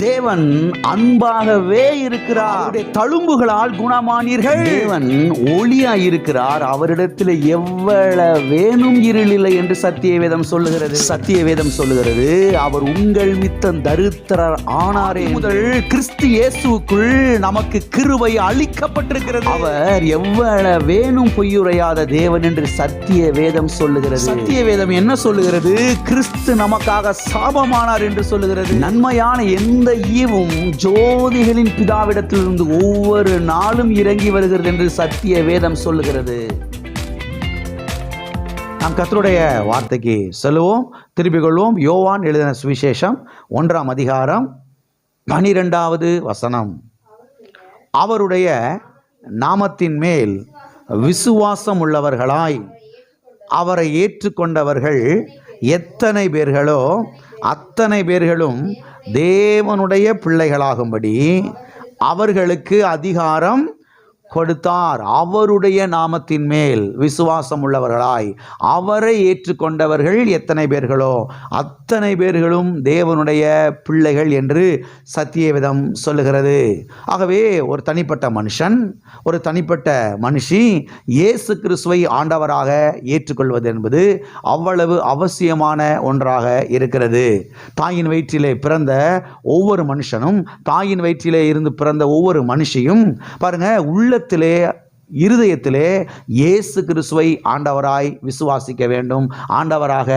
தேவன் அன்பாகவே இருக்கிறார். அவருடைய தழும்புகளால் குணமானீர்கள். தேவன் ஒளியாய் இருக்கிறார். அவரிடத்தில் எவ்வளவேனும் இருள் இல்லை என்று சத்தியவேதம் சொல்லுகிறது. சத்தியவேதம் சொல்லுகிறது, அவர் உங்கள் மித்தம் தரித்திரர் ஆனாரே. முதல் கிறிஸ்து இயேசுக்குள் நமக்கு கிருபை அளிக்கப்பட்டிருக்கிறது. அவர் எவ்வளவேனும் பொய்யுரையாத தேவன் என்று சத்தியவேதம் சொல்லுகிறது. சத்தியவேதம் என்ன சொல்லுகிறது? கிறிஸ்து நமக்காக சாபமானார் என்று சொல்லுகிறது. நன்மையான எந்த ஈவும் ஜோதிகளின் பிதாவிடத்திலிருந்து ஒவ்வொரு நாளும் இறங்கி வருகிறது என்று சத்திய வேதம் சொல்லுகிறது. நாம் கர்த்தருடைய வார்த்தைக்கு செல்வோம், திருப்பிக் கொள்வோம். யோவான் எழுதின சுவிசேஷம் 1ஆம் அதிகாரம் 12வது வசனம். அவருடைய நாமத்தின் மேல் விசுவாசம் உள்ளவர்களாய் அவரை ஏற்றுக்கொண்டவர்கள் எத்தனை பேர்களோ அத்தனை பேர்களும் தேவனுடைய பிள்ளைகளாகும்படி அவர்களுக்கு அதிகாரம் கொடுத்தார். அவருடைய நாமத்தின் மேல் விசுவாசம் உள்ளவர்களாய் அவரை ஏற்றுக்கொண்டவர்கள் எத்தனை பேர்களோ அத்தனை பேர்களும் தேவனுடைய பிள்ளைகள் என்று சத்தியவேதம் சொல்லுகிறது. ஆகவே ஒரு தனிப்பட்ட மனுஷன், ஒரு தனிப்பட்ட மனுஷி இயேசு கிறிஸ்துவை ஆண்டவராக ஏற்றுக்கொள்வது என்பது அவ்வளவு அவசியமான ஒன்றாக இருக்கிறது. தாயின் வயிற்றிலே பிறந்த ஒவ்வொரு மனுஷனும், தாயின் வயிற்றிலே இருந்து பிறந்த ஒவ்வொரு மனுஷியும் பாருங்க, உள்ளத்திலே இருதயத்திலே இயேசு கிறிஸ்துவை ஆண்டவராய் விசுவாசிக்க வேண்டும், ஆண்டவராக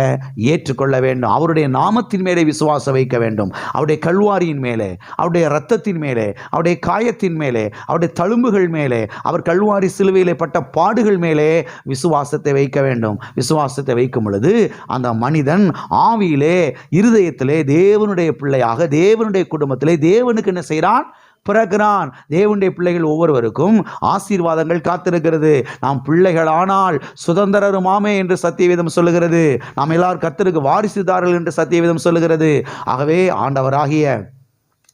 ஏற்றுக்கொள்ள வேண்டும். அவருடைய நாமத்தின் மேலே விசுவாசம் வைக்க வேண்டும். அவருடைய கல்வாரியின் மேலே, அவருடைய இரத்தத்தின் மேலே, அவருடைய காயத்தின் மேலே, அவருடைய தழும்புகள் மேலே, அவர் கல்வாரி சிலுவையிலே பட்ட பாடுகள் மேலே விசுவாசத்தை வைக்க வேண்டும். விசுவாசத்தை வைக்கும் பொழுது அந்த மனிதன் ஆவியிலே, இருதயத்திலே தேவனுடைய பிள்ளையாக, தேவனுடைய குடும்பத்திலே தேவனுக்கு என்ன செய்கிறான்? பிறகுறான். தேவனுடைய பிள்ளைகள் ஒவ்வொருவருக்கும் ஆசீர்வாதங்கள் காத்திருக்கிறது. நாம் பிள்ளைகள் ஆனால் சுதந்திரருமாமே என்று சத்தியவேதம் சொல்லுகிறது. நாம் எல்லாரும் கர்த்தருக்கு வாரிசுதாரர்கள் என்று சத்தியவேதம் சொல்லுகிறது. ஆகவே ஆண்டவராகிய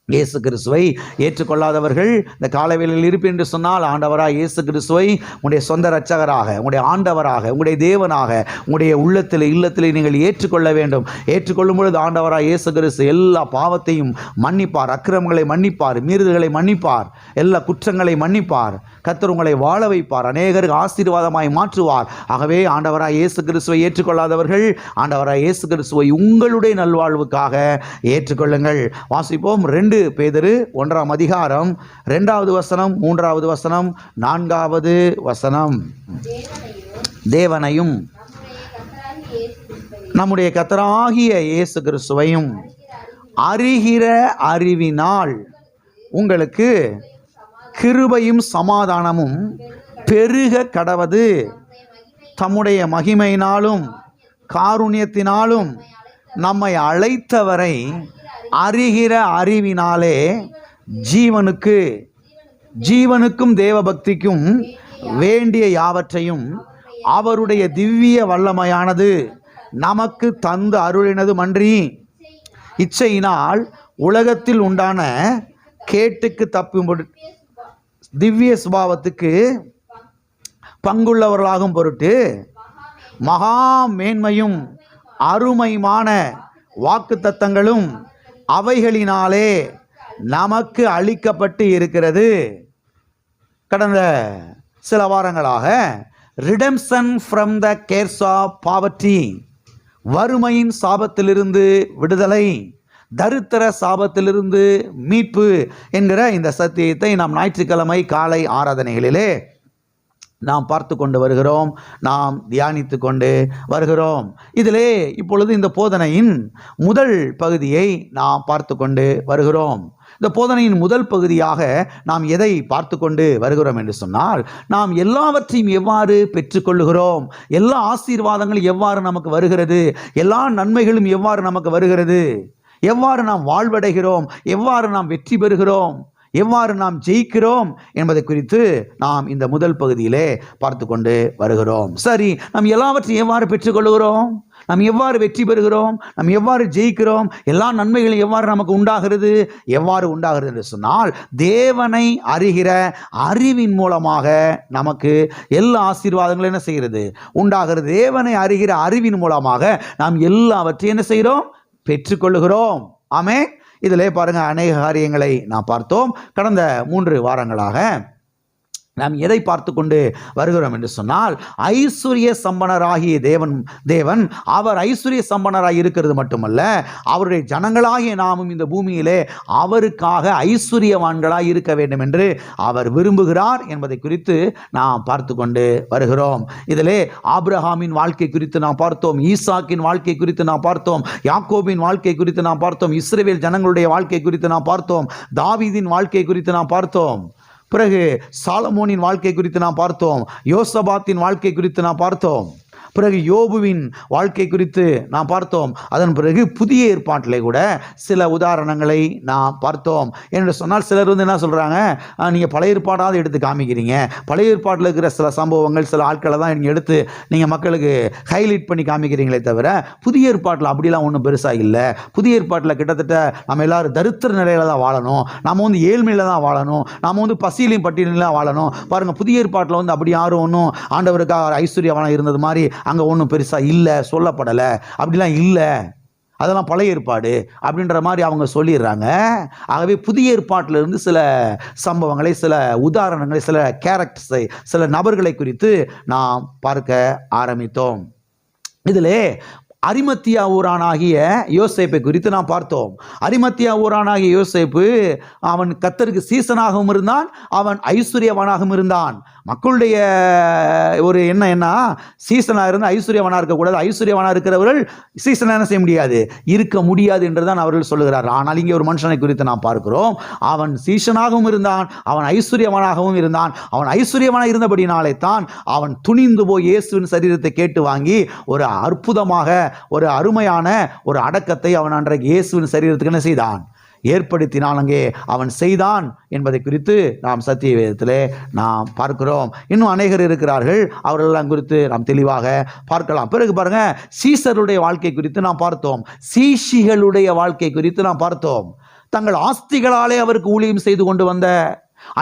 இயேசு கிறிஸ்துவை ஏற்றுக்கொள்ளாதவர்கள் இந்த காலவேளையில் இருப்பேன் என்று சொன்னால், ஆண்டவராக இயேசு கிறிஸ்துவை உங்களுடைய சொந்த இரட்சகராக, உங்களுடைய ஆண்டவராக, உங்களுடைய தேவனாக உங்களுடைய உள்ளத்தில் இல்லத்தில் நீங்கள் ஏற்றுக்கொள்ள வேண்டும். ஏற்றுக்கொள்ளும் பொழுது ஆண்டவராக இயேசு கிறிஸ்து எல்லா பாவத்தையும் மன்னிப்பார், அக்கிரமங்களை மன்னிப்பார், மீறுதல்களை மன்னிப்பார், எல்லா குற்றங்களை மன்னிப்பார். கர்த்தர் உங்களை வாழ வைப்பார், அநேகருக்கு ஆசீர்வாதமாய் மாற்றுவார். ஆகவே ஆண்டவராக இயேசு கிறிஸ்துவை ஏற்றுக்கொள்ளாதவர்கள் ஆண்டவராக இயேசு கிறிஸ்துவை உங்களுடைய நல்வாழ்வுக்காக ஏற்றுக்கொள்ளுங்கள். வாசிப்போம். 2 பேதுரு 1ஆம் அதிகாரம் 2வது வசனம், 3வது வசனம், 4வது வசனம். தேவனையும் நம்முடைய கர்த்தராகிய இயேசு கிறிஸ்துவையும் அறிகிற அறிவினால் உங்களுக்கு கிருபையும் சமாதானமும் பெருக கடவது, தம்முடைய மகிமையினாலும் காருண்யத்தினாலும் நம்மை அழைத்தவரை அறிகிற அறிவினாலே ஜீவனுக்கும் தேவபக்திக்கும் வேண்டிய யாவற்றையும் அவருடைய திவ்ய வல்லமையானது நமக்கு தந்து அருளினது மன்றி இச்சையினால் உலகத்தில் உண்டான கேட்டுக்கு தப்பும் திவ்ய சுபாவத்துக்கு பங்குள்ளவர்களாகும் பொருட்டு மகா மேன்மையும் அருமையுமான வாக்குத்தத்தங்களும் அவைகளினாலே நமக்கு அளிக்கப்பட்டு இருக்கிறது. கடந்த சில வாரங்களாக redemption from the curse of poverty, வறுமையின் சாபத்திலிருந்து விடுதலை, தரித்திர சாபத்திலிருந்து மீட்பு என்கிற இந்த சத்தியத்தை நாம் ஞாயிற்றுக்கிழமை காலை ஆராதனைகளிலே நாம் பார்த்து கொண்டு வருகிறோம், நாம் தியானித்து கொண்டு வருகிறோம். இதிலே இப்பொழுது இந்த போதனையின் முதல் பகுதியை நாம் பார்த்து கொண்டு வருகிறோம். இந்த போதனையின் முதல் பகுதியாக நாம் எதை பார்த்து கொண்டு வருகிறோம் என்று சொன்னால், நாம் எல்லாவற்றையும் எவ்வாறு பெற்றுக்கொள்ளுகிறோம், எல்லா ஆசீர்வாதங்களும் எவ்வாறு நமக்கு வருகிறது, எல்லா நன்மைகளும் எவ்வாறு நமக்கு வருகிறது, எவ்வாறு நாம் வாழ்வடைகிறோம், எவ்வாறு நாம் வெற்றி பெறுகிறோம், எவ்வாறு நாம் ஜெயிக்கிறோம் என்பதை குறித்து நாம் இந்த முதல் பகுதியிலே பார்த்து கொண்டு வருகிறோம். சரி, நாம் எல்லாவற்றையும் எவ்வாறு பெற்றுக்கொள்கிறோம், நாம் எவ்வாறு வெற்றி பெறுகிறோம், நாம் எவ்வாறு ஜெயிக்கிறோம், எல்லா நன்மைகளும் எவ்வாறு நமக்கு உண்டாகிறது, எவ்வாறு உண்டாகிறது என்று சொன்னால், தேவனை அறிகிற அறிவின் மூலமாக நமக்கு எல்லா ஆசீர்வாதங்களும் என்ன செய்கிறது, உண்டாகிறது. தேவனை அறிகிற அறிவின் மூலமாக நாம் எல்லாவற்றையும் என்ன செய்கிறோம், பெற்றுக்கொள்ளுகிறோம். ஆமென். இதிலே பாருங்கள் அநேக காரியங்களை நாம் பார்த்தோம். கடந்த 3 வாரங்களாக நாம் எதை பார்த்து கொண்டு வருகிறோம் என்று சொன்னால், ஐஸ்வர்ய சம்பனராகிய தேவன் அவர் ஐஸ்வர்ய சம்பனராக இருக்கிறது மட்டுமல்ல, அவருடைய ஜனங்களாகிய நாமும் இந்த பூமியிலே அவருக்காக ஐஸ்வர்யவான்களாக இருக்க வேண்டும் என்று அவர் விரும்புகிறார் என்பதை குறித்து நாம் பார்த்து கொண்டு வருகிறோம். இதிலே ஆபிரகாமின் வாழ்க்கை குறித்து நாம் பார்த்தோம், ஈசாக்கின் வாழ்க்கை குறித்து நாம் பார்த்தோம், யாக்கோபின் வாழ்க்கை குறித்து நாம் பார்த்தோம், இஸ்ரவேல் ஜனங்களுடைய வாழ்க்கை குறித்து நாம் பார்த்தோம், தாவீதின் வாழ்க்கை குறித்து நாம் பார்த்தோம். பிறகு சாலமோனின் வாழ்க்கை குறித்து நாம் பார்த்தோம், யோசபாத்தின் வாழ்க்கை குறித்து நாம் பார்த்தோம், பிறகு யோபுவின் வாழ்க்கை குறித்து நாம் பார்த்தோம். அதன் பிறகு புதிய ஏற்பாட்டிலே கூட சில உதாரணங்களை நாம் பார்த்தோம். என்று சொன்னால் சிலர் என்ன சொல்கிறாங்க, நீங்கள் பழைய ஏற்பாடாவது எடுத்து காமிக்கிறீங்க, பழைய ஏற்பாட்டில் இருக்கிற சில சம்பவங்கள் சில ஆட்களை தான் நீங்கள் எடுத்து நீங்கள் மக்களுக்கு ஹைலைட் பண்ணி காமிக்கிறீங்களே தவிர புதிய ஏற்பாட்டில் அப்படிலாம் ஒன்றும் பெருசாக இல்லை. புதிய ஏற்பாட்டில் கிட்டத்தட்ட நம்ம எல்லாரும் தரித்திர நிலையில் தான் வாழணும், நம்ம ஏழ்மையில் தான் வாழணும், நம்ம பசியிலையும் பட்டியலில் தான் வாழணும். பாருங்கள், புதிய ஏற்பாட்டில் அப்படி யாரும் ஒன்றும் ஆண்டவருக்காக ஐஸ்வர்யவானாக இருந்தது மாதிரி அங்கே ஒன்றும் பெருசாக இல்லை, சொல்லப்படலை, அப்படிலாம் இல்லை, அதெல்லாம் பழைய ஏற்பாடு அப்படின்ற மாதிரி அவங்க சொல்லிடுறாங்க. ஆகவே புதிய ஏற்பாட்டிலிருந்து சில சம்பவங்களை, சில உதாரணங்களை, சில கேரக்டர்ஸை, சில நபர்களை குறித்து நாம் பார்க்க ஆரம்பித்தோம். இதிலே அரிமத்தியா ஊரானாகிய யோசேப்பை குறித்து நாம் பார்த்தோம். அரிமத்தியா ஊரானாகிய யோசேப்பு அவன் கர்த்தருக்கு சீசனாகவும் இருந்தான், அவன் ஐஸ்வர்யவானாகவும் இருந்தான். மக்களுடைய ஒரு என்ன சீசனாக இருந்து ஐஸ்வர்யவானாக இருக்கக்கூடாது, ஐஸ்வர்யவானாக இருக்கிறவர்கள் சீசனாக என்ன செய்ய முடியாது, இருக்க முடியாது என்று தான் அவர்கள் சொல்லுகிறார்கள். ஆனால் இங்கே ஒரு மனுஷனை குறித்து நாம் பார்க்கிறோம், அவன் சீசனாகவும் இருந்தான், அவன் ஐஸ்வர்யவானாகவும் இருந்தான். அவன் ஐஸ்வர்யவானாக இருந்தபடினாலே தான் அவன் துணிந்து போய் இயேசுவின் சரீரத்தை கேட்டு வாங்கி ஒரு அற்புதமாக ஒரு அருமையான ஒரு அடக்கத்தை அவன் அன்றைக்கு இயேசுவின் சரீரத்துக்கு என்ன செய்தான், ஏற்படுத்தினான், அங்கே அவன் செய்தான் என்பதை குறித்து நாம் சத்திய வேதத்திலே நாம் பார்க்கிறோம். இன்னும் அநேகர் இருக்கிறார்கள், அவர்களெல்லாம் குறித்து நாம் தெளிவாக பார்க்கலாம். பிறகு பாருங்க, சீசருடைய வாழ்க்கை குறித்து நாம் பார்த்தோம், சீஷிகளுடைய வாழ்க்கை குறித்து நாம் பார்த்தோம். தங்கள் ஆஸ்திகளாலே அவருக்கு ஊழியம் செய்து கொண்டு வந்த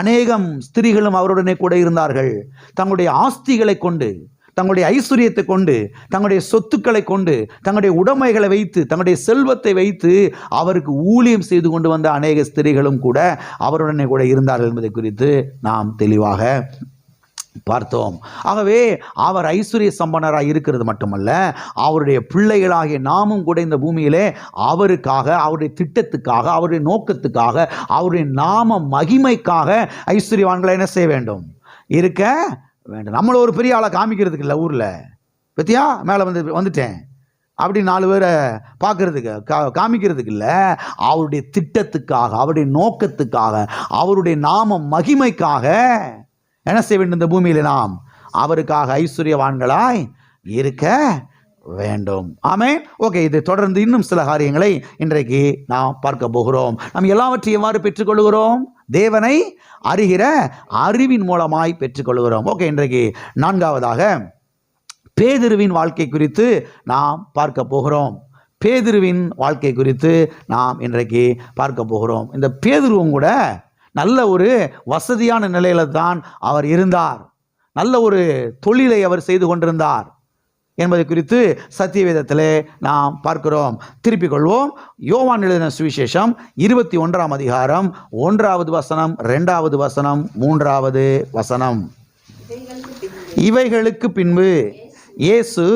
அநேகம் ஸ்திரீகளும் அவருடனே கூட இருந்தார்கள். தங்களுடைய ஆஸ்திகளை கொண்டு, தங்களுடைய ஐஸ்வர்யத்தை கொண்டு, தங்களுடைய சொத்துக்களை கொண்டு, தங்களுடைய உடைமைகளை வைத்து, தங்களுடைய செல்வத்தை வைத்து அவருக்கு ஊழியம் செய்து கொண்டு வந்த அநேக ஸ்திரீகளும் கூட அவருடனே கூட இருந்தார்கள் என்பதை குறித்து நாம் தெளிவாக பார்த்தோம். ஆகவே அவர் ஐஸ்வர்ய சம்பனராக இருக்கிறது மட்டுமல்ல, அவருடைய பிள்ளைகளாகிய நாமும் கூட இந்த பூமியிலே அவருக்காக, அவருடைய திட்டத்துக்காக, அவருடைய நோக்கத்துக்காக, அவருடைய நாம மகிமைக்காக ஐஸ்வர்யவான்களை என்ன செய்ய வேண்டும், இருக்க வேண்டும். நம்மள ஒரு பெரிய ஆளை காமிக்கிறதுக்கு இல்லை, ஊரில் பற்றியா மேலே வந்துட்டேன் அப்படி 4 பேரை பார்க்கறதுக்கு காமிக்கிறதுக்கு இல்லை, அவருடைய திட்டத்துக்காக, அவருடைய நோக்கத்துக்காக, அவருடைய நாம மகிமைக்காக என்ன செய்ய வேண்டும், இந்த பூமியில் நாம் அவருக்காக ஐஸ்வர்யவான்களாய் இருக்க வேண்டும். ஆமென். ஓகே, இது தொடர்ந்து இன்னும் சில காரியங்களை இன்றைக்கு நாம் பார்க்க போகிறோம். நாம் எல்லாவற்றையும் எவ்வாறு பெற்றுக்கொள்கிறோம், தேவனை அறிகிற அறிவின் மூலமாய் பெற்றுக்கொள்கிறோம். ஓகே, இன்றைக்கு 4வதாக பேதுருவின் வாழ்க்கை குறித்து நாம் பார்க்க போகிறோம். பேதுருவின் வாழ்க்கை குறித்து நாம் இன்றைக்கு பார்க்க போகிறோம். இந்த பேதுருவும் கூட நல்ல ஒரு வசதியான நிலையில தான் அவர் இருந்தார், நல்ல ஒரு தொழிலை அவர் செய்து கொண்டிருந்தார் என்பதை குறித்து சத்தியவேதத்திலே நாம் பார்க்கிறோம். திருப்பிக் கொள்வோம். யோவான் எழுதின சுவிசேஷம் 21ஆம் அதிகாரம் 1வது வசனம், 2வது வசனம், 3வது வசனம். இவைகளுக்கு பின்பு இயேசு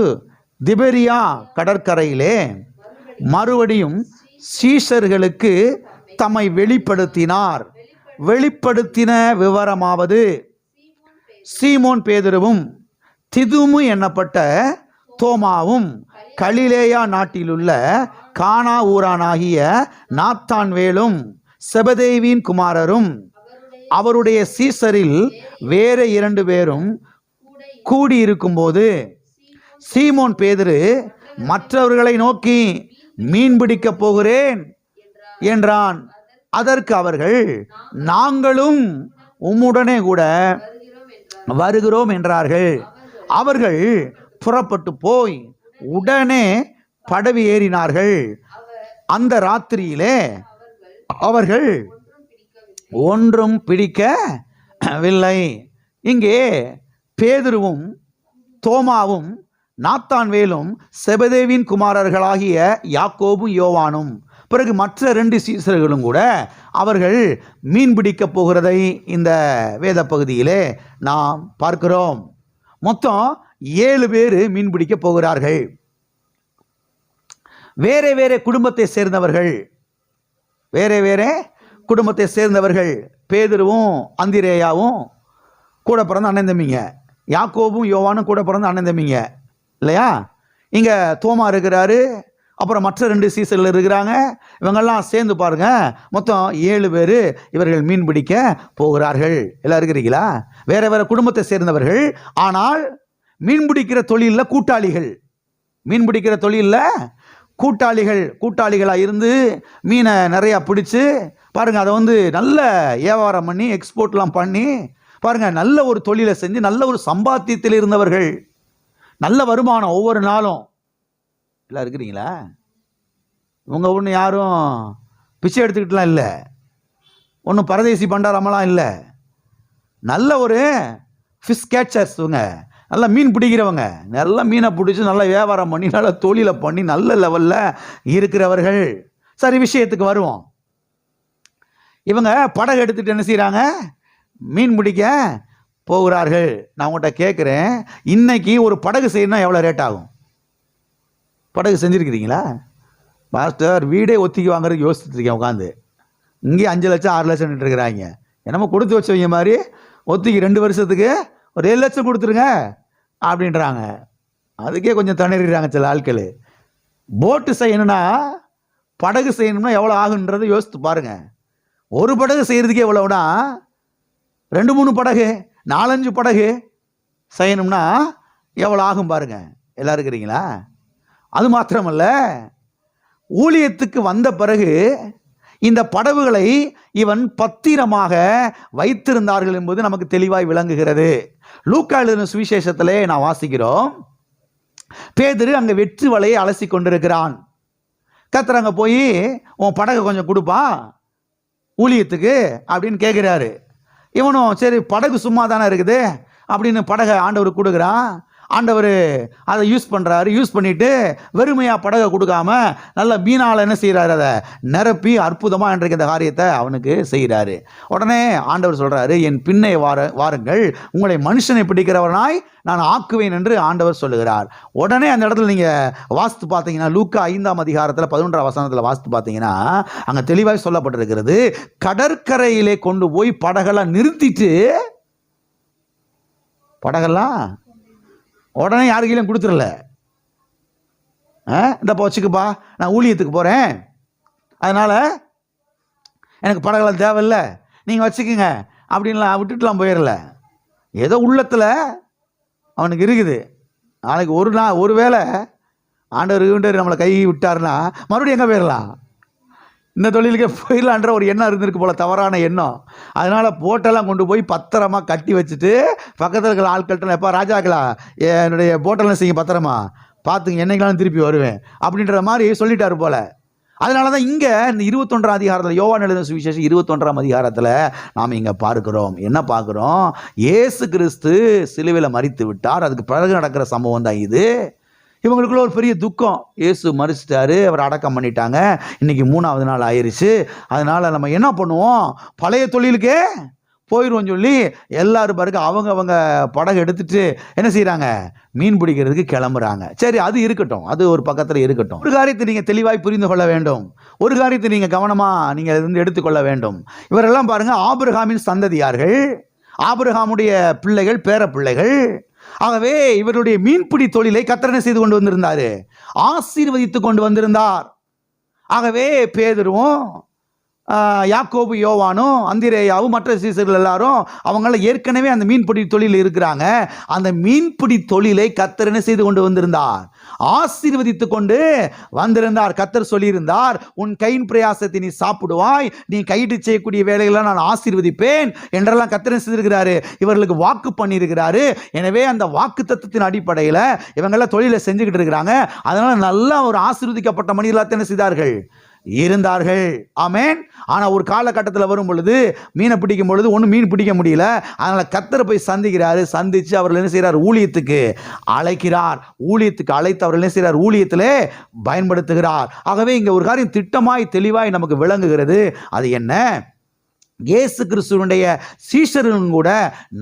திபெரியா கடற்கரையிலே மறுபடியும் சீஷர்களுக்கு தம்மை வெளிப்படுத்தினார். வெளிப்படுத்தின விவரமாவது, சீமோன் பேதுருவும் திதுமு என்னப்பட்ட தோமாவும் கலிலேயா நாட்டிலுள்ள கானா ஊரானாகிய நாத்தான்வேலும் செபதேவின் குமாரரும் அவருடைய சீசரில் வேற 2 பேரும் கூடியிருக்கும்போது சீமோன் பேதுரு மற்றவர்களை நோக்கி மீன் பிடிக்கப் போகிறேன் என்றான். அதற்கு அவர்கள், நாங்களும் உம்முடனே கூட வருகிறோம் என்றார்கள். அவர்கள் புறப்பட்டு போய் உடனே படகு ஏறினார்கள். அந்த ராத்திரியிலே அவர்கள் ஒன்றும் பிடிக்கவில்லை. இங்கே பேதுருவும் தோமாவும் நாத்தான்வேலும் செபதேவின் குமாரர்களாகிய யாக்கோபும் யோவானும் பிறகு மற்ற 2 சீசர்களும் கூட அவர்கள் மீன் பிடிக்க போகிறதை இந்த வேத பகுதியிலே நாம் பார்க்கிறோம். மொத்தம் 7 பேர் மீன் பிடிக்க போகிறார்கள். வேறே வேறே குடும்பத்தை சேர்ந்தவர்கள், வேறே வேறே குடும்பத்தை சேர்ந்தவர்கள். பேதுருவும் அந்திரேயாவும் கூட பிறந்த அண்ணன் தம்பிங்க, யாக்கோபும் யோவானும் கூட பிறந்த அண்ணன் தம்பிங்க இல்லையா? இங்கே தோமா இருக்கிறாரு, அப்புறம் மற்ற 2 சீசர்கள் இருக்கிறாங்க. இவங்கெல்லாம் சேர்ந்து பாருங்க, மொத்தம் 7 பேர் இவர்கள் மீன் பிடிக்க போகிறார்கள். எல்லாம் இருக்கிறீங்களா? வேற வேற குடும்பத்தை சேர்ந்தவர்கள், ஆனால் மீன் பிடிக்கிற தொழிலில் கூட்டாளிகள். மீன் பிடிக்கிற தொழிலில் கூட்டாளிகளாக இருந்து மீனை நிறையா பிடிச்சி பாருங்கள், அதை நல்ல வியாபாரம் பண்ணி எக்ஸ்போர்ட்லாம் பண்ணி பாருங்கள், நல்ல ஒரு தொழிலை செஞ்சு நல்ல ஒரு சம்பாத்தியத்தில் இருந்தவர்கள், நல்ல வருமானம் ஒவ்வொரு நாளும். எல்லாம் இருக்கிறீங்களா? இவங்க ஒன்று யாரும் பிச்சை எடுத்துக்கிட்டுலாம் இல்லை, ஒன்றும் பரதேசி பண்டாரமெல்லாம் இல்லை. நல்ல ஒரு ஃபிஷ் கேச்சர்ஸ், இவங்க நல்லா மீன் பிடிக்கிறவங்க, நல்லா மீனை பிடிச்சி நல்லா வியாபாரம் பண்ணி நல்ல தொழிலை பண்ணி நல்ல லெவலில் இருக்கிறவர்கள். சரி, விஷயத்துக்கு வருவோம். இவங்க படகு எடுத்துகிட்டு என்ன செய்கிறாங்க? மீன் பிடிக்க போகிறார்கள். நான் உங்கள்கிட்ட கேட்குறேன், இன்னைக்கு ஒரு படகு செய்யணும்னா எவ்வளோ ரேட் ஆகும்? படகு செஞ்சுருக்கிறீங்களா? மாஸ்டர், வீடே ஒத்திக்கு வாங்குறதுக்கு யோசிச்சுட்டு இருக்கேன் உட்காந்து. இங்கேயே 5 லட்சம் 6 லட்சம் இருக்கிறாங்க. என்னமோ கொடுத்து வச்சவங்க மாதிரி ஒத்திக்கு 2 வருஷத்துக்கு ஒரு 7 லட்சம் கொடுத்துருங்க அப்படின்றாங்க. அதுக்கே கொஞ்சம் திணறிடுறாங்க சில ஆட்கள். போட்டு செய்யணும்னா, படகு செய்யணும்னா எவ்வளோ ஆகுன்றதை யோசித்து பாருங்கள். ஒரு படகு செய்கிறதுக்கே எவ்வளோனா, 2-3 படகு 4-5 படகு செய்யணும்னா எவ்வளோ ஆகும் பாருங்கள். எல்லாம் இருக்கிறீங்களா? அது மாத்திரமல்ல, ஊழியத்துக்கு வந்த பிறகு இந்த படகுகளை இவன் பத்திரமாக வைத்திருந்தார்கள் என்பது நமக்கு தெளிவாய் விளங்குகிறது. லூக்கா எழுதின சுவிசேஷத்திலே நான் வாசிக்கிறோம், பேதுரு அங்கே வெற்று வலையை அலசி கொண்டிருக்கிறான். கர்த்தர் அங்கே போய் உன் படகை கொஞ்சம் கொடுப்பா ஊழியத்துக்கு அப்படின்னு கேட்குறாரு. இவனும் சரி, படகு சும்மா தானே இருக்குது அப்படின்னு படகை ஆண்டவர் கொடுக்குறான். ஆண்டவர் அதை யூஸ் பண்ணுறாரு. யூஸ் பண்ணிவிட்டு வெறுமையாக படகை கொடுக்காம நல்ல மீனால் என்ன செய்கிறாரு? அதை நிரப்பி அற்புதமாக இன்றைக்கு இந்த காரியத்தை அவனுக்கு செய்கிறாரு. உடனே ஆண்டவர் சொல்கிறாரு, என் பின்னே வாருங்கள், உங்களை மனுஷனை பிடிக்கிறவனாய் நான் ஆக்குவேன் என்று ஆண்டவர் சொல்லுகிறார். உடனே அந்த இடத்துல நீங்கள் வாசித்து பார்த்தீங்கன்னா, லூக்கா 5ஆம் அதிகாரத்தில் 11ஆம் வசனத்தில் வாசித்து பார்த்தீங்கன்னா, அங்கே தெளிவாக சொல்லப்பட்டிருக்கிறது, கடற்கரையிலே கொண்டு போய் படகெல்லாம் நிறுத்திட்டு, படகெல்லாம் உடனே யாருக்கையும் கொடுத்துடல. இந்த வச்சுக்குப்பா, நான் ஊழியத்துக்கு போகிறேன், அதனால் எனக்கு படகெல்லாம் தேவையில்லை, நீங்கள் வச்சுக்கோங்க அப்படின்லாம் விட்டுட்டுலாம் போயிடல. ஏதோ உள்ளத்தில் அவனுக்கு இருக்குது. நாளைக்கு ஒரு வேளை ஆண்டவர் நம்மளை கை விட்டாருன்னா மறுபடியும் எங்கே போயிடலாம்? இந்த தொழிலுக்கே போயிடலான்ற ஒரு எண்ணம் இருந்திருக்கு போல், தவறான எண்ணம். அதனால் போட்டெல்லாம் கொண்டு போய் பத்திரமா கட்டி வச்சுட்டு பக்கத்தில் இருக்கிற ஆட்கள்கிட்ட, எப்போ ராஜாக்களா என்னுடைய போட்டெல்லாம் செய்ய பத்திரமா பார்த்துங்க, என்னைக்கெல்லாம் திருப்பி வருவேன் அப்படின்ற மாதிரி சொல்லிட்டாரு போல். அதனால தான் இங்கே இந்த 21ஆம் அதிகாரத்தில், யோவான் எழுதின சுவிசேஷம் 21ஆம் அதிகாரத்தில் நாம் இங்கே பார்க்குறோம். என்ன பார்க்குறோம்? இயேசு கிறிஸ்து சிலுவையில் மரித்து விட்டார். அதுக்கு பிறகு நடக்கிற சம்பவம் தான் இது. இவங்களுக்குள்ள ஒரு பெரிய துக்கம், இயேசு மரிச்சிட்டாரு, அவர் அடக்கம் பண்ணிட்டாங்க, இன்னைக்கு 3ஆவது நாள் ஆயிடுச்சு, அதனால் நம்ம என்ன பண்ணுவோம், பழைய தொழிலுக்கே போயிடுவோம் சொல்லி எல்லாரும் பாருங்க அவங்க படகு எடுத்துட்டு என்ன செய்கிறாங்க? மீன் பிடிக்கிறதுக்கு கிளம்புறாங்க. சரி, அது இருக்கட்டும், அது ஒரு பக்கத்தில் இருக்கட்டும். ஒரு காரியத்தை நீங்கள் தெளிவாய் புரிந்து கொள்ள வேண்டும், ஒரு காரியத்தை நீங்கள் கவனமாக நீங்கள் எடுத்துக்கொள்ள வேண்டும். இவரெல்லாம் பாருங்க, ஆபிரகாமின் சந்ததியார்கள், ஆபிரகாமுடைய பிள்ளைகள், பேர பிள்ளைகள். ஆகவே இவருடைய மீன்பிடி தொழிலை கர்த்தர் செய்து கொண்டு வந்திருந்தாரு, ஆசீர்வதித்து கொண்டு வந்திருந்தார். ஆகவே பேதுருவும் யாக்கோபு யோவானும் அந்திரேயாவும் மற்ற சீசர்கள் எல்லாரும் அவங்கள ஏற்கனவே அந்த மீன்பிடி தொழில் இருக்கிறாங்க. அந்த மீன்பிடி தொழிலை கர்த்தர் செய்து கொண்டு வந்திருந்தார், ஆசீர்வதித்து கொண்டு வந்திருந்தார். கர்த்தர் சொல்லியிருந்தார், உன் கையின் பிரயாசத்தை நீ சாப்பிடுவாய், நீ கையிட்டு செய்யக்கூடிய வேலைகளை நான் ஆசீர்வதிப்பேன் என்றெல்லாம் கர்த்தர் செய்திருக்கிறாரு, இவர்களுக்கு வாக்கு பண்ணியிருக்கிறாரு. எனவே அந்த வாக்கு தத்துவத்தின் அடிப்படையில் இவங்கெல்லாம் தொழிலை செஞ்சுக்கிட்டு இருக்கிறாங்க. அதனால நல்லா ஒரு ஆசீர்வதிக்கப்பட்ட மனிதர்களாக என்ன செய்தார்கள்? இருந்தார்கள். ஆமென். ஆனா ஒரு காலகட்டத்தில் வரும் பொழுது மீனை பிடிக்கும் பொழுது ஒன்றும் மீன் பிடிக்க முடியல. அதனால கர்த்தரை போய் சந்திக்கிறாரு. சந்திச்சு அவர்கள் என்ன செய்கிறார்? ஊழியத்துக்கு அழைக்கிறார். ஊழியத்துக்கு அழைத்து அவர்கள் என்ன செய்கிறார்? ஊழியத்திலே பயன்படுத்துகிறார். ஆகவே இங்கே ஒரு காரியம் திட்டமாய் தெளிவாய் நமக்கு விளங்குகிறது. அது என்ன? இயேசு கிறிஸ்துவனுடைய சீஷர்களும் கூட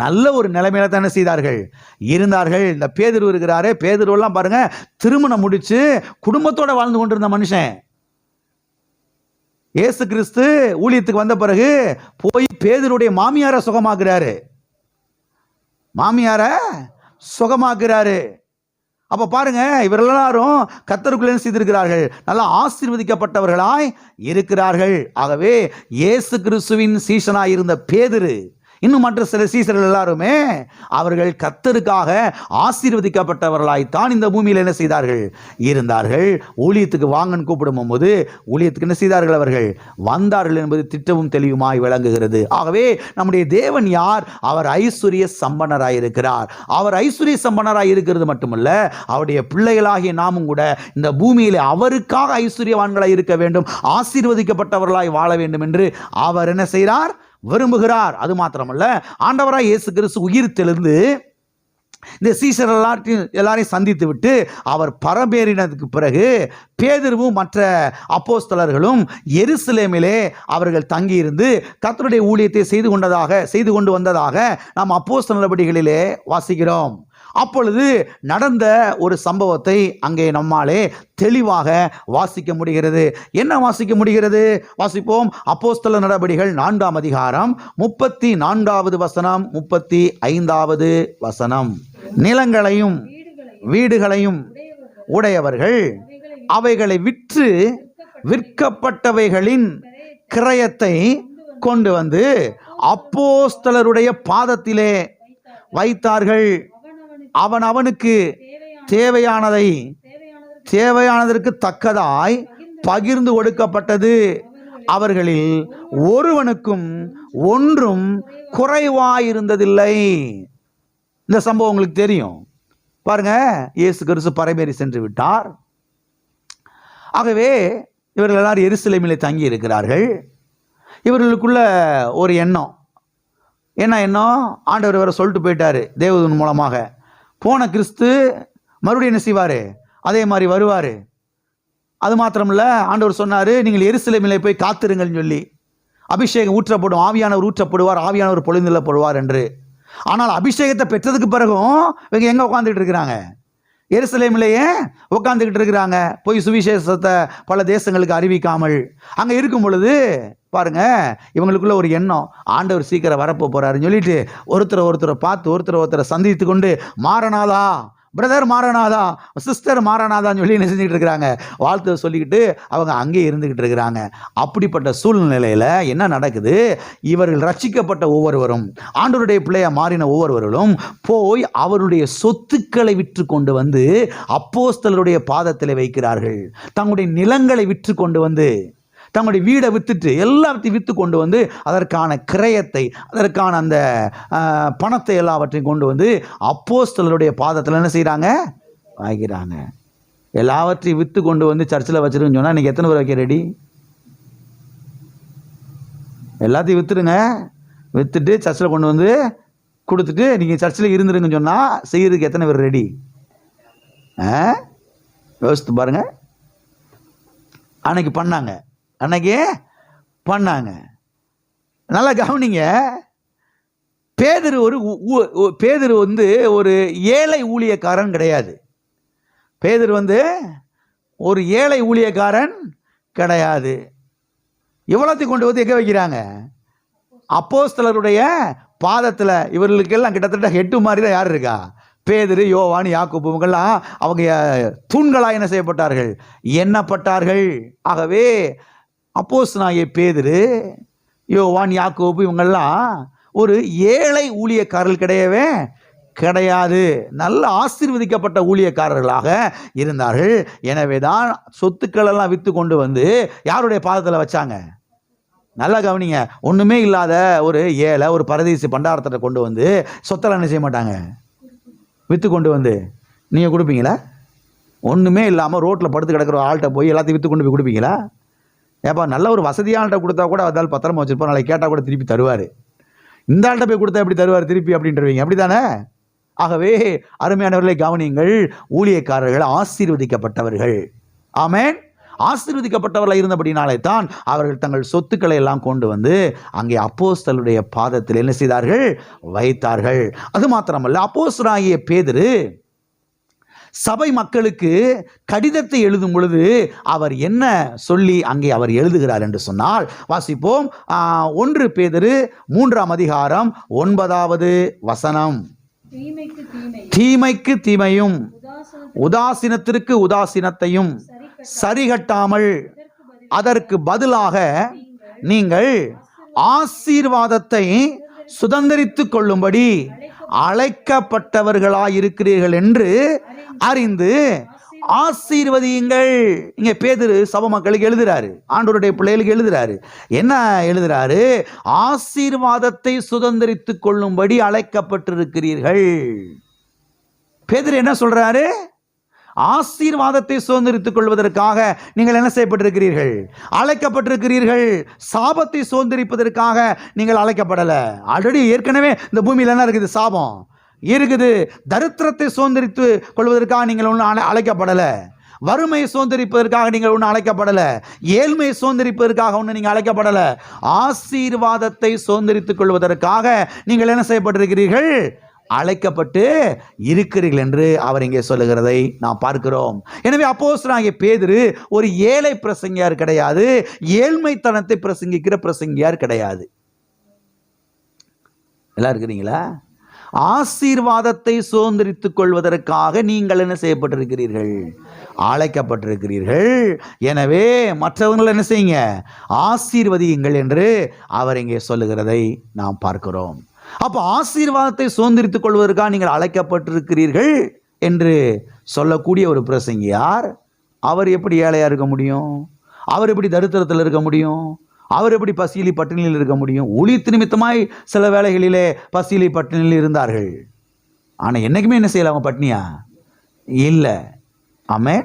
நல்ல ஒரு நிலைமையில தானே செய்தார்கள், இருந்தார்கள். இந்த பேதுரு இருக்கிறாரு. பேதுருவெல்லாம் பாருங்க, திருமணம் முடிச்சு குடும்பத்தோட வாழ்ந்து கொண்டிருந்த மனுஷன். இயேசு கிறிஸ்து ஊழியத்துக்கு வந்த பிறகு போய் பேதுருடைய மாமியாரை சுகமாக்குறாரு. மாமியாரை சுகமாக்குறாரு. அப்ப பாருங்க, இவர் எல்லாரும் கர்த்தருக்குள்ளே செய்திருக்கிறார்கள், நல்லா ஆசீர்வதிக்கப்பட்டவர்களாய் இருக்கிறார்கள். ஆகவே இயேசு கிறிஸ்துவின் சீஷனாய் இருந்த பேதுரு, இன்னும் மற்ற சில சீசர்கள் எல்லாருமே அவர்கள் கர்த்தருக்காக ஆசீர்வதிக்கப்பட்டவர்களாய்த்தான் இந்த பூமியில் என்ன செய்தார்கள்? இருந்தார்கள். ஊழியத்துக்கு வாங்கன்னு கூப்பிடும் போது ஊழியத்துக்கு என்ன செய்தார்கள்? அவர்கள் வந்தார்கள் என்பது திட்டமும் தெளிவுமாய் விளங்குகிறது. ஆகவே நம்முடைய தேவன் யார்? அவர் ஐஸ்வர்ய சம்பன்னராய் இருக்கிறார். அவர் ஐஸ்வர்ய சம்பன்னராய் இருக்கிறது மட்டுமல்ல, அவருடைய பிள்ளைகளாகிய நாமும் கூட இந்த பூமியில் அவருக்காக ஐஸ்வர்யவான்களாய் இருக்க வேண்டும், ஆசீர்வதிக்கப்பட்டவர்களாய் வாழ வேண்டும் என்று அவர் என்ன செய்கிறார்? விரும்புகிறார். அது மாத்திரமல்ல, ஆண்டவராய் இயேசு கிறிஸ்து உயிர் தெழுந்து இந்த சீஷர் எல்லாரையும் சந்தித்து விட்டு அவர் பரமேறினதுக்கு பிறகு பேதுருவும் மற்ற அப்போஸ்தலர்களும் எருசலேமிலே அவர்கள் தங்கியிருந்து கர்த்தருடைய ஊழியத்தை செய்து கொண்டு வந்ததாக நாம் அப்போஸ்தலர் நடபடிகளிலே வாசிக்கிறோம். அப்பொழுது நடந்த ஒரு சம்பவத்தை அங்கே நம்மாலே தெளிவாக வாசிக்க முடிகிறது. என்ன வாசிக்க முடிகிறது? வாசிப்போம். அப்போஸ்தலர் நடபடிகள் 4ஆம் அதிகாரம் 34வது வசனம், 35வது வசனம். நிலங்களையும் வீடுகளையும் உடையவர்கள் அவைகளை விற்று விற்கப்பட்டவைகளின் கிரயத்தை கொண்டு வந்து அப்போஸ்தலருடைய பாதத்திலே வைத்தார்கள். அவனுக்கு தேவையானதற்கு தக்கதாய் பகிர்ந்து கொடுக்கப்பட்டது. அவர்களில் ஒருவனுக்கும் ஒன்றும் குறைவாயிருந்ததில்லை. இந்த சம்பவம் உங்களுக்கு தெரியும். பாருங்க, இயேசு கிறிஸ்து பரமேறி சென்று விட்டார். ஆகவே இவர்கள் எல்லாரும் எருசலேமிலே தங்கி இருக்கிறார்கள். இவர்களுக்குள்ள ஒரு எண்ணம். என்ன எண்ணம்? ஆண்டவர் இவரை சொல்லிட்டு போயிட்டாரு தேவதூதன் மூலமாக. போன கிறிஸ்து மறுபடியும் என்ன செய்வார்? அதே மாதிரி வருவார். அது மாத்திரமில்ல, ஆண்டவர் சொன்னார், நீங்கள் எருசலேமிலே போய் காத்திருங்கள்னு சொல்லி. அபிஷேகம் ஊற்றப்படும், ஆவியானவர் ஊற்றப்படுவார், ஆவியானவர் பொழிந்துள்ளப்படுவார் என்று. ஆனால் அபிஷேகத்தை பெற்றதுக்கு பிறகும் இவங்க எங்கே உட்காந்துக்கிட்டு இருக்கிறாங்க? எருசலேமிலேயே உட்காந்துக்கிட்டு இருக்கிறாங்க. போய் சுவிசேஷத்தை பல தேசங்களுக்கு அறிவிக்காமல் அங்கே இருக்கும் பொழுது பாருங்க, இவங்களுக்குள்ள ஒரு எண்ணம், ஆண்டவர் சீக்கிரம் வரப்போ போறாருன்னு சொல்லிட்டு ஒருத்தரை பார்த்து ஒருத்தரை சந்தித்து கொண்டு, மாரநாதா பிரதர், மாரநாதா சிஸ்டர், மாரநாதான்னு சொல்லி என்ன செஞ்சுக்கிட்டு இருக்கிறாங்க? வாழ்த்து சொல்லிக்கிட்டு அவங்க அங்கேயே இருந்துக்கிட்டு இருக்கிறாங்க. அப்படிப்பட்ட சூழ்நிலையில் என்ன நடக்குது? இவர்கள் ரட்சிக்கப்பட்ட ஒவ்வொருவரும், ஆண்டவருடைய பிள்ளையா மாறின ஒவ்வொருவர்களும் போய் அவருடைய சொத்துக்களை விற்று கொண்டு வந்து அப்போஸ்தலருடைய பாதத்தில் வைக்கிறார்கள். தங்களுடைய நிலங்களை விற்று கொண்டு வந்து, தங்களுடைய வீடை விற்றுட்டு எல்லாத்தையும் விற்று கொண்டு வந்து அதற்கான கிரயத்தை, அதற்கான அந்த பணத்தை எல்லாவற்றையும் கொண்டு வந்து அப்போஸ்தலருடைய பாதத்தில் என்ன செய்கிறாங்க? வாங்கிறாங்க. எல்லாவற்றையும் விற்று கொண்டு வந்து சர்ச்சில் வச்சிருன்னு சொன்னால் இன்றைக்கி எத்தனை பேர் வைக்க ரெடி? எல்லாத்தையும் விற்றுடுங்க. விற்றுட்டு சர்ச்சில் கொண்டு வந்து கொடுத்துட்டு நீங்கள் சர்ச்சில் இருந்துருங்கன்னு சொன்னால் செய்கிறதுக்கு எத்தனை பேர் ரெடி? யோசித்து பாருங்கள். அன்னைக்கு பண்ணாங்க. நல்லா கவனிங்க. பேதுரு வந்து ஒரு ஏழை ஊழியக்காரன் கிடையாது. பேதுரு வந்து ஒரு ஏழை ஊழியக்காரன் கிடையாது. இவ்வளோத்தையும் கொண்டு வந்து எங்கே வைக்கிறாங்க? அப்போஸ்தலருடைய பாதத்தில். இவர்களுக்கெல்லாம் கிட்டத்தட்ட ஹெட்டு மாதிரி தான் யார் இருக்கா? பேதுரு, யோவான், யாக்கோபு, இவங்கெல்லாம் அவங்க தூண்களாக என்ன செய்யப்பட்டார்கள்? எண்ணப்பட்டார்கள். ஆகவே அப்போஸ்தலனாகிய பேதுரு, யோவான், யாக்கோபு இவங்கெல்லாம் ஒரு ஏழை ஊழியக்காரர்கள் கிடையாது. நல்ல ஆசீர்வதிக்கப்பட்ட ஊழியக்காரர்களாக இருந்தார்கள். எனவே தான் சொத்துக்கள் எல்லாம் விற்று கொண்டு வந்து யாருடைய பாதத்தில் வச்சாங்க? நல்லா கவனிங்க. ஒன்றுமே இல்லாத ஒரு ஏழை, ஒரு பரதேசி பண்டாரத்தை கொண்டு வந்து சொத்தெல்லாம் என்ன செய்ய மாட்டாங்க? விற்று கொண்டு வந்து நீங்கள் கொடுப்பீங்களா? ஒன்றுமே இல்லாமல் ரோட்டில் படுத்து கிடக்கிற ஆள்கிட்ட போய் எல்லாத்தையும் விற்று கொண்டு போய் கொடுப்பீங்களா? ஏப்பா நல்ல ஒரு வசதியாள்கிட்ட கொடுத்தா கூட அதால் பத்திரமா வச்சுருப்போம், நாளைக்கு கேட்டால் கூட திருப்பி தருவார். இந்த ஆள்கிட்ட போய் கொடுத்தா எப்படி தருவார் திருப்பி அப்படின்றவங்க, அப்படி தானே? ஆகவே அருமையானவர்களை கவனியுங்கள், ஊழியக்காரர்கள் ஆசீர்வதிக்கப்பட்டவர்கள். ஆமென். ஆசீர்வதிக்கப்பட்டவர்களாக இருந்தபடினாலே தான் அவர்கள் தங்கள் சொத்துக்களை எல்லாம் கொண்டு வந்து அங்கே அப்போஸ்தலருடைய பாதத்தில் என்ன செய்தார்கள்? வைத்தார்கள். அது மாத்திரமல்ல, அப்போஸ்தலனாகிய பேதுரு சபை மக்களுக்கு கடிதத்தை எழுதும் பொழுது அவர் என்ன சொல்லி அங்கே அவர் எழுதுகிறார் என்று சொன்னால், வாசிப்போம். 1 பேதுரு 3ஆம் அதிகாரம் 9வது வசனம். தீமைக்கு தீமையும் உதாசீனத்திற்கு உதாசீனத்தையும் சரிகட்டாமல் அதற்கு பதிலாக நீங்கள் ஆசீர்வாதத்தை சுதந்தரித்துக் கொள்ளும்படி அழைக்கப்பட்டவர்களாயிருக்கிறீர்கள் என்று அறிந்து ஆசீர்வதியுங்கள். இங்க பேதுரு சபை மக்களுக்கு எழுதுறாரு, ஆண்டவருடைய பிள்ளைகளுக்கு எழுதுறாரு. என்ன எழுதுறாரு? ஆசீர்வாதத்தை சுதந்தரித்துக் கொள்ளும்படி அழைக்கப்பட்டிருக்கிறீர்கள். பேதுரு என்ன சொல்றாரு? ஆசீர்வாதத்தை சுதந்திரித்துக் கொள்வதற்காக நீங்கள் என்ன செய்யப்பட்டிருக்கிறீர்கள்? அழைக்கப்பட்டிருக்கிறீர்கள். சாபத்தை சுதந்திரிப்பதற்காக நீங்கள் அழைக்கப்படலை. ஆல்ரெடி ஏற்கனவே இந்த பூமியில் என்ன இருக்குது? சாபம் இருக்குது. தரித்திரத்தை சுதந்திரித்து கொள்வதற்காக நீங்கள் ஒன்றும் அழைக்கப்படலை. வறுமையை சுதந்திரிப்பதற்காக நீங்கள் ஒன்றும் அழைக்கப்படலை. ஏழ்மையை சுதந்திரிப்பதற்காக ஒன்றும் நீங்கள் அழைக்கப்படலை. ஆசீர்வாதத்தை சுதந்திரித்துக் கொள்வதற்காக நீங்கள் என்ன செய்யப்பட்டிருக்கிறீர்கள்? அழைக்கப்பட்டு இருக்கிறீர்கள் என்று அவர் இங்கே சொல்லுகிறதை நாம் பார்க்கிறோம். எனவே அப்போஸ்தலனாகிய பேதுரு ஒரு ஏழை பிரசங்கியார் கிடையாது, ஏழ்மைத்தனத்தை பிரசங்கிக்கிற பிரசங்கியார் கிடையாது. எல்லாம் இருக்கிறீங்களா? ஆசீர்வாதத்தை சுதந்திரித்துக் கொள்வதற்காக நீங்கள் என்ன செய்யப்பட்டிருக்கிறீர்கள்? அழைக்கப்பட்டிருக்கிறீர்கள். எனவே மற்றவர்கள் என்ன செய்யுங்க? ஆசீர்வதியுங்கள் என்று அவர் இங்கே சொல்லுகிறதை நாம் பார்க்கிறோம். அப்போ ஆசீர்வாதத்தை சுதந்திரித்துக் கொள்வதற்காக நீங்கள் அழைக்கப்பட்டிருக்கிறீர்கள் என்று சொல்லக்கூடிய ஒரு பிரசங்கியார், அவர் எப்படி ஏழையா இருக்க முடியும்? அவர் எப்படி தரித்திரத்தில் இருக்க முடியும்? அவர் எப்படி பசியிலி பட்டினியில் இருக்க முடியும்? ஊழியத்து நிமித்தமாய் சில வேளைகளிலே பசியிலி பட்டினியில் இருந்தார்கள். ஆனால் என்னைக்குமே என்ன செய்யலாம்? அவங்க பட்னியா இல்லை. ஆமென்.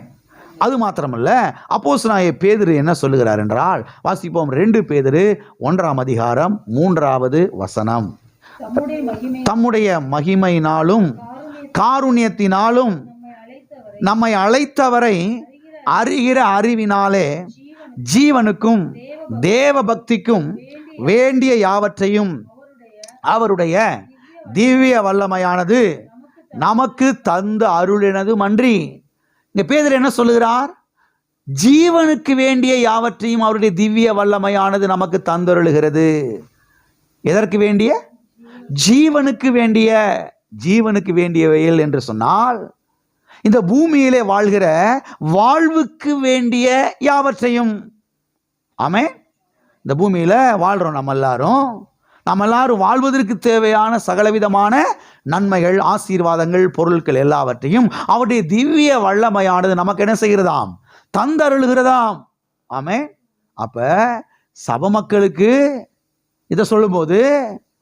அது மாத்திரமல்ல, அப்போஸ்தலனாகிய பேதுரு என்ன சொல்லுகிறார் என்றால், வாசிப்போம். 2 பேதுரு 1ஆம் அதிகாரம் 3வது வசனம். தம்முடைய மகிமையினாலும் காருண்யத்தினாலும் நம்மை அழைத்தவரை அறிகிற அறிவினாலே ஜீவனுக்கும் தேவ பக்திக்கும் வேண்டிய யாவற்றையும் அவருடைய திவ்ய வல்லமையானது நமக்கு தந்து அருளினதும் அன்றி. இங்க பேதுரு என்ன சொல்லுகிறார்? ஜீவனுக்கு வேண்டிய யாவற்றையும் அவருடைய திவ்ய வல்லமையானது நமக்கு தந்தருளுகிறது. எதற்கு வேண்டிய? ஜீவனுக்கு வேண்டிய. ஜீவனுக்கு வேண்டியவைகள் என்று சொன்னால் இந்த பூமியிலே வாழ்கிற வாழ்வுக்கு வேண்டிய யாவற்றையும். ஆமென். இந்த பூமியில வாழ்றோம் நம்ம எல்லாரும் வாழ்வதற்கு தேவையான சகலவிதமான நன்மைகள், ஆசீர்வாதங்கள், பொருட்கள் எல்லாவற்றையும் அவருடைய திவ்ய வல்லமையானது நமக்கு என்ன செய்கிறதாம்? தந்தருளுகிறதாம். ஆமென். அப்ப சபை மக்களுக்கு இதை சொல்லும்போது,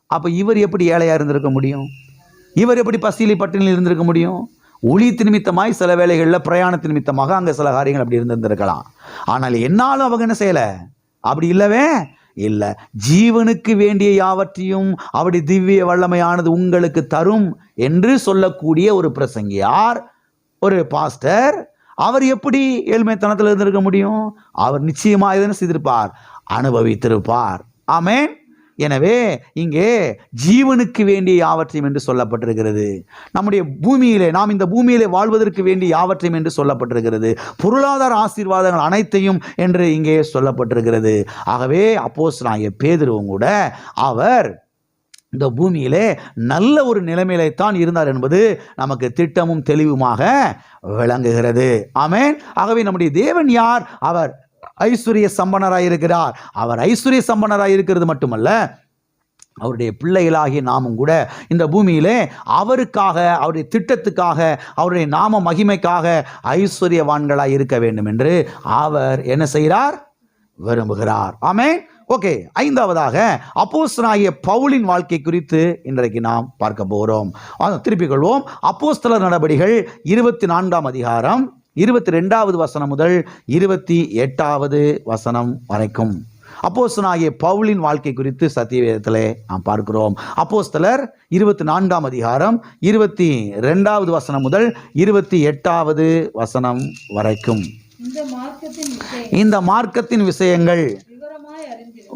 அப்ப இவர் எப்படி ஏழையா இருந்திருக்க முடியும்? இவர் எப்படி பசியிலி பட்டினியில் இருந்திருக்க முடியும்? ஊழியத்து நிமித்தமாய் சில வேளைகளில் பிரயாணத்து நிமித்தமாக அங்கே சில காரியங்கள் அப்படி இருந்திருக்கலாம். ஆனால் என்னாலும் அவங்க என்ன செய்யலை? அப்படி இல்லவே இல்லை. ஜீவனுக்கு வேண்டிய யாவற்றையும் அவருடைய திவ்ய வல்லமையானது உங்களுக்கு தரும் என்று சொல்லக்கூடிய ஒரு பிரசங்கியார், ஒரு பாஸ்டர், அவர் எப்படி ஏழ்மைத்தனத்தில் இருந்திருக்க முடியும்? அவர் நிச்சயமாக இதனை செய்திருப்பார், அனுபவித்திருப்பார். ஆமென். எனவே இங்கே ஜீவனுக்கு வேண்டிய யாவற்றையும் என்று சொல்லப்பட்டிருக்கிறது. நம்முடைய பூமியிலே, நாம் இந்த பூமியிலே வாழ்வதற்கு வேண்டிய யாவற்றையும் என்று சொல்லப்பட்டிருக்கிறது. பொருளாதார ஆசீர்வாதங்கள் அனைத்தையும் என்று இங்கே சொல்லப்பட்டிருக்கிறது. ஆகவே அப்போஸ்தலனாகிய பேதுருவும் கூட அவர் இந்த பூமியிலே நல்ல ஒரு நிலைமையிலே தான் இருந்தார் என்பது நமக்கு திட்டமும் தெளிவுமாக விளங்குகிறது. ஆமென். ஆகவே நம்முடைய தேவன் யார்? அவர் ஐஸ்வர்ய சம்பனராய் இருக்கிறார். அவர் ஐஸ்வர்ய சம்பனராய் இருக்கிறது மட்டுமல்ல, அவருடைய பிள்ளைகளாகிய நாமும் கூட இந்த பூமியிலே அவருக்காக, அவருடைய திட்டத்துக்காக, அவருடைய நாம மகிமைக்காக ஐஸ்வர்யவான்களாய் இருக்க வேண்டும் என்று அவர் என்ன செய்கிறார்? விரும்புகிறார். ஆமென். ஓகே, 5வதாக அப்போஸ்தலனாகிய பவுலின் வாழ்க்கை குறித்து இன்றைக்கு நாம் பார்க்க போகிறோம். திருப்பிக் கொள்வோம். அப்போஸ்தலர் நடபடிகள் 24ஆம் அதிகாரம் 22வது வசனம் முதல் 28வது வசனம் வரைக்கும் அப்போஸ்தலனாகிய பவுலின் வாழ்க்கை குறித்து சத்தியவேதத்திலே நாம் பார்க்கிறோம். அப்போஸ்தலர் 24ஆம் அதிகாரம் 22வது வசனம் முதல் 28வது வசனம் வரைக்கும் இந்த மார்க்கத்தின் விஷயங்கள்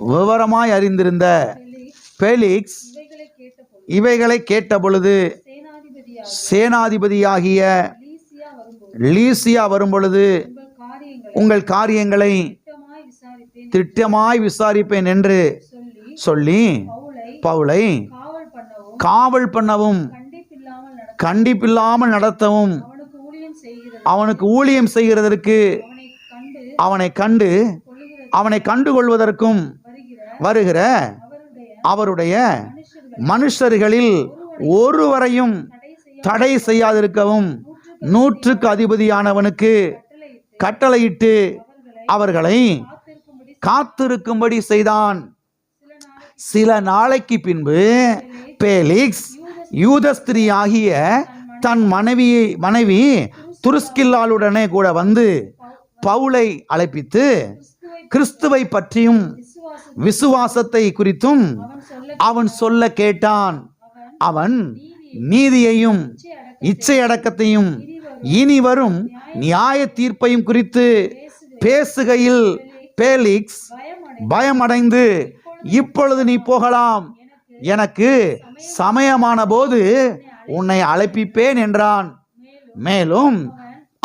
விவரமாய் அறிந்திருந்த பேலிக்ஸ் இவைகளை கேட்டபொழுது சேனாதிபதியாகிய லீசியா வரும்பொழுது உங்கள் காரியங்களை திட்டமாய் விசாரிப்பேன் என்று சொல்லி பவுலை காவல் பண்ணவும் கண்டிப்பில்லாமல் நடத்தவும் அவனுக்கு ஊழியம் செய்கிறதற்கு அவனை கண்டுகொள்வதற்கும் வருகிற அவருடைய மனுஷர்களில் ஒருவரையும் தடை செய்யாதிருக்கவும் 100க்கு அதிபதியானவனுக்கு கட்டளையிட்டு அவர்களை காத்திருக்கும்படி செய்தான். சில நாளைக்கு பின்பு பேலிக்ஸ் யூதஸ்திரியாகிய தன் மனைவி துருஸ்கில்லாளுடனே கூட வந்து பவுலை அழைப்பித்து கிறிஸ்துவை பற்றியும் விசுவாசத்தை குறித்தும் அவன் சொல்ல கேட்டான். அவன் நீதியையும் இச்சையடக்கத்தையும் இனி வரும் நியாய தீர்ப்பையும் குறித்து பேசுகையில் பேலிக்ஸ் பயமடைந்து, இப்பொழுது நீ போகலாம், எனக்கு சமயமான போது உன்னை அழைப்பிப்பேன் என்றான். மேலும்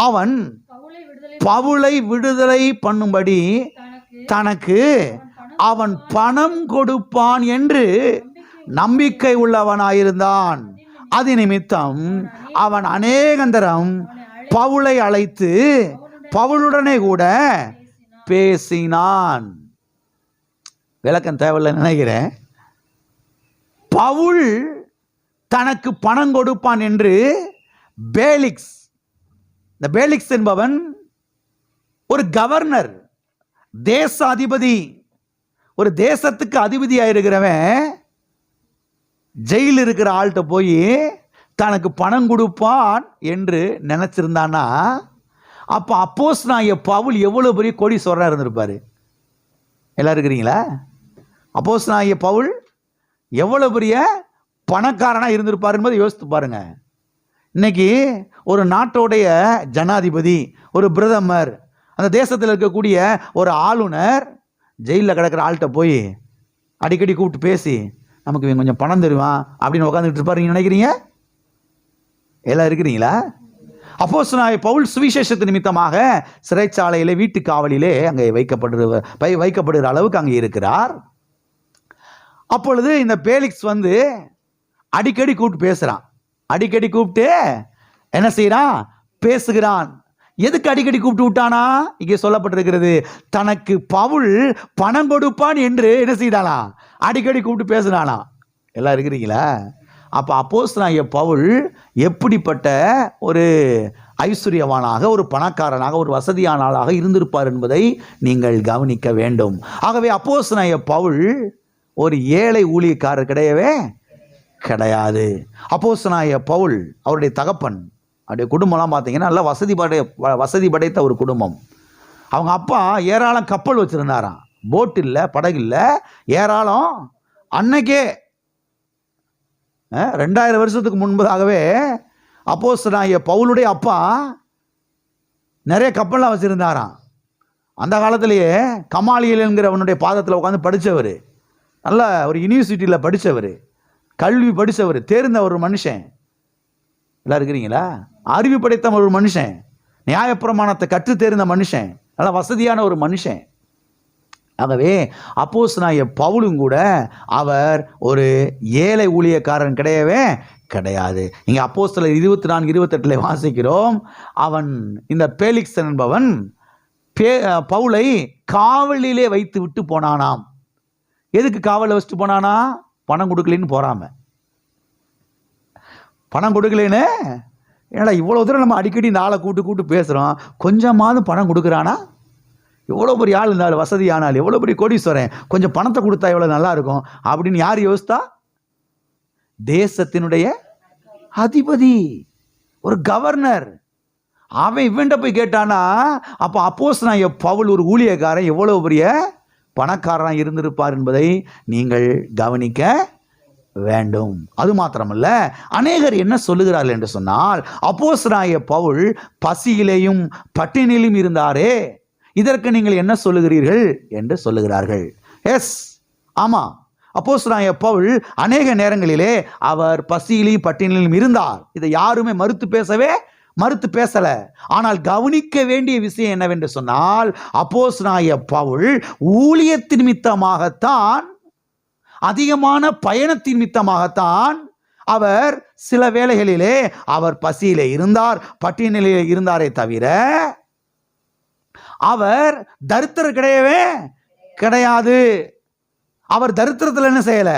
அவன் பவுலை விடுதலை பண்ணும்படி தனக்கு அவன் பணம் கொடுப்பான் என்று நம்பிக்கை உள்ளவனாயிருந்தான். அது நிமித்தம் அவன் அநேகந்தரம் பவுலை அழைத்து பவுலுடனே கூட பேசினான். விளக்கம் தேவையில்லை நினைக்கிறேன். பவுல் தனக்கு பணம் கொடுப்பான் என்று பேலிக்ஸ், இந்த பேலிக்ஸ் என்பவன் ஒரு கவர்னர், தேச அதிபதி, ஒரு தேசத்துக்கு அதிபதியாக இருக்கிறவன் ஜெயிலில் இருக்கிற ஆள்கிட்ட போய் தனக்கு பணம் கொடுப்பான் என்று நினைச்சிருந்தானா, அப்போ அப்போஸ்தலனாகிய பவுல் எவ்வளோ பெரிய கோடீஸ்வரராக இருந்திருப்பார். எல்லோரும் இருக்கிறீங்களா? அப்போஸ்தலனாகிய பவுல் எவ்வளோ பெரிய பணக்காரனாக இருந்திருப்பார் என்பதை யோசித்து பாருங்க. இன்னைக்கு ஒரு நாட்டோடைய ஜனாதிபதி, ஒரு பிரதமர், அந்த தேசத்தில் இருக்கக்கூடிய ஒரு ஆளுநர் ஜெயிலில் கிடக்கிற ஆள்கிட்ட போய் அடிக்கடி கூப்பிட்டு பேசி நமக்கு இவன் கொஞ்சம் பணம் தருவான் அப்படின்னு உட்காந்துட்டு இருப்பாரு நினைக்கிறீங்க? எல்லாம் இருக்கிறீங்களா? அப்போஸ்தலனாகிய பவுல் சுவிசேஷத்து நிமித்தமாக சிறைச்சாலையிலே வீட்டு காவலிலே அங்கே வைக்கப்படுகிற அளவுக்கு அங்கே இருக்கிறார். அப்பொழுது இந்த பேலிக்ஸ் வந்து அடிக்கடி கூப்பிட்டு பேசுகிறான். அடிக்கடி கூப்பிட்டு என்ன செய்கிறான்? பேசுகிறான். எதுக்கு அடிக்கடி கூப்பிட்டு விட்டானா? இங்கே சொல்லப்பட்டிருக்கிறது, தனக்கு பவுல் பணம் கொடுப்பான் என்று என்ன செய்தானா? அடிக்கடி கூப்பிட்டு பேசுனானா. எல்லாம் இருக்கிறீங்களா? அப்போ அப்போஸ்தலனாகிய பவுல் எப்படிப்பட்ட ஒரு ஐஸ்வர்யவானாக, ஒரு பணக்காரனாக, ஒரு வசதியான ஆளாக இருந்திருப்பார் என்பதை நீங்கள் கவனிக்க வேண்டும். ஆகவே அப்போஸ்தலனாகிய பவுல் ஒரு ஏழை ஊழியக்காரர் கிடையவே கிடையாது. அப்போஸ்தலனாகிய பவுல் அவருடைய தகப்பன், அவருடைய குடும்பம்லாம் பார்த்தீங்கன்னா நல்லா வசதி படைத்த ஒரு குடும்பம். அவங்க அப்பா ஏராளம் கப்பல் வச்சுருந்தாராம். போட் இல்லை, படகு இல்லை, ஏராளம். அன்னைக்கே 2000 வருஷத்துக்கு முன்பதாகவே அப்போஸ்தலனாகிய பவுலுடைய அப்பா நிறைய கப்பல்லாம் வச்சுருந்தாராம். அந்த காலத்திலேயே கமாலியல் என்கிறவனுடைய பாதத்தில் உட்காந்து படித்தவர், நல்ல ஒரு யூனிவர்சிட்டியில் படித்தவர், கல்வி படித்தவர், தேர்ந்த ஒரு மனுஷன். எல்லாம் இருக்கிறீங்களா? அறிவு படைத்த ஒரு மனுஷன், நியாயப்பிரமாணத்தை கற்று தேர்ந்த மனுஷன், நல்ல வசதியான ஒரு மனுஷன். ஆகவே அப்போஸ்தலனாகிய பவுலும் கூட அவர் ஒரு ஏழை ஊழியக்காரன் கிடையவே கிடையாது. இங்கே அப்போஸ்தலர் 24-28 வாசிக்கிறோம். அவன் இந்த பேலிக்ஸ் என்பவன் பவுலை காவலிலே வைத்து விட்டு போனானாம். எதுக்கு காவலில் வச்சுட்டு போனானா? பணம் கொடுக்கலன்னு போறாம. பணம் கொடுக்கலன்னு ஏன்னா இவ்வளோ தூரம் நம்ம அடிக்கடி இந்த ஆளை கூட்டு பேசுகிறோம், கொஞ்சமாவது பணம் கொடுக்குறானா? எவ்வளோ பெரிய ஆள் இருந்தாலும், வசதியானால், எவ்வளோ பெரிய கோடீஸ்வரன், கொஞ்சம் பணத்தை கொடுத்தா எவ்வளோ நல்லா இருக்கும் அப்படின்னு யார் யோசித்தா? தேசத்தினுடைய அதிபதி, ஒரு கவர்னர். அவன் இவன்ட்ட போய் கேட்டானா, அப்போ அப்போஸ்தலனாகிய பவுல் ஒரு ஊழியக்காரன் எவ்வளவு பெரிய பணக்காரனாக இருந்திருப்பார் என்பதை நீங்கள் கவனிக்க வேண்டும். அது மாத்திரமல்ல, அநேகர் என்ன சொல்லுகிறார்கள் என்று சொன்னால், அப்போஸ்தலனாகிய பவுல் பசியிலேயும் பட்டினியிலும் இருந்தாரே, இதற்கு நீங்கள் என்ன சொல்லுகிறீர்கள் என்று சொல்லுகிறார்கள். எஸ், ஆமா, அப்போஸ்தலனாகிய பவுல் அநேக நேரங்களிலே அவர் பசியிலும் பட்டினியிலும் இருந்தார். இதை யாருமே மறுத்து பேசல. ஆனால் கவனிக்க வேண்டிய விஷயம் என்னவென்று சொன்னால், அப்போஸ்தலனாகிய பவுல் ஊழியத்தின் நிமித்தமாகத்தான், அதிகமான பயணத்தின் நிமித்தமாகத்தான் அவர் சில வேளைகளிலே அவர் பசியிலே இருந்தார், பட்டியலிலே இருந்தாரே தவிர அவர் தரித்திரர் கிடையாது. அவர் தரித்திரத்தில் என்ன செய்யல,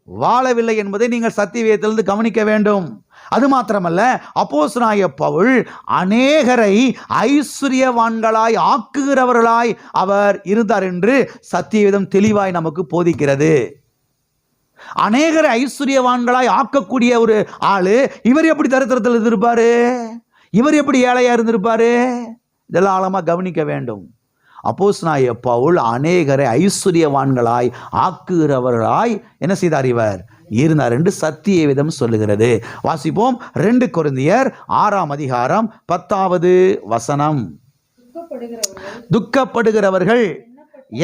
வாழவில்லை என்பதை நீங்கள் சத்தியவேதத்திலிருந்து கவனிக்க வேண்டும். அது மாத்திரமல்ல, அப்போஸ்தலனாகிய பவுல் அநேகரை ஐஸ்வர்யவான்களாய் ஆக்குகிறவர்களாய் அவர் இருந்தார் என்று சத்தியவேதம் தெளிவாய் நமக்கு போதிக்கிறது. அநேகரை ஐஸ்வர்யவான்களாய் ஆக்கக்கூடிய ஒரு ஆளு இவர் எப்படி தரித்திரத்தில் இருந்திருப்பாரு, இவர் எப்படி ஏழையா இருந்திருப்பாரு? இதெல்லாம் ஆழமா கவனிக்க வேண்டும். அப்போஸ்தலனாகிய பவுல் அநேகரை ஐஸ்வர்யவான்களாய் ஆக்குகிறவர்களாய் என்ன செய்தார், இவர் இருந்தார் என்று சத்தியவேதம் சொல்லுகிறது. வாசிப்போம். 2 கொரிந்தியர் 6ஆம் அதிகாரம் 10வது வசனம். துக்கப்படுகிறவர்கள்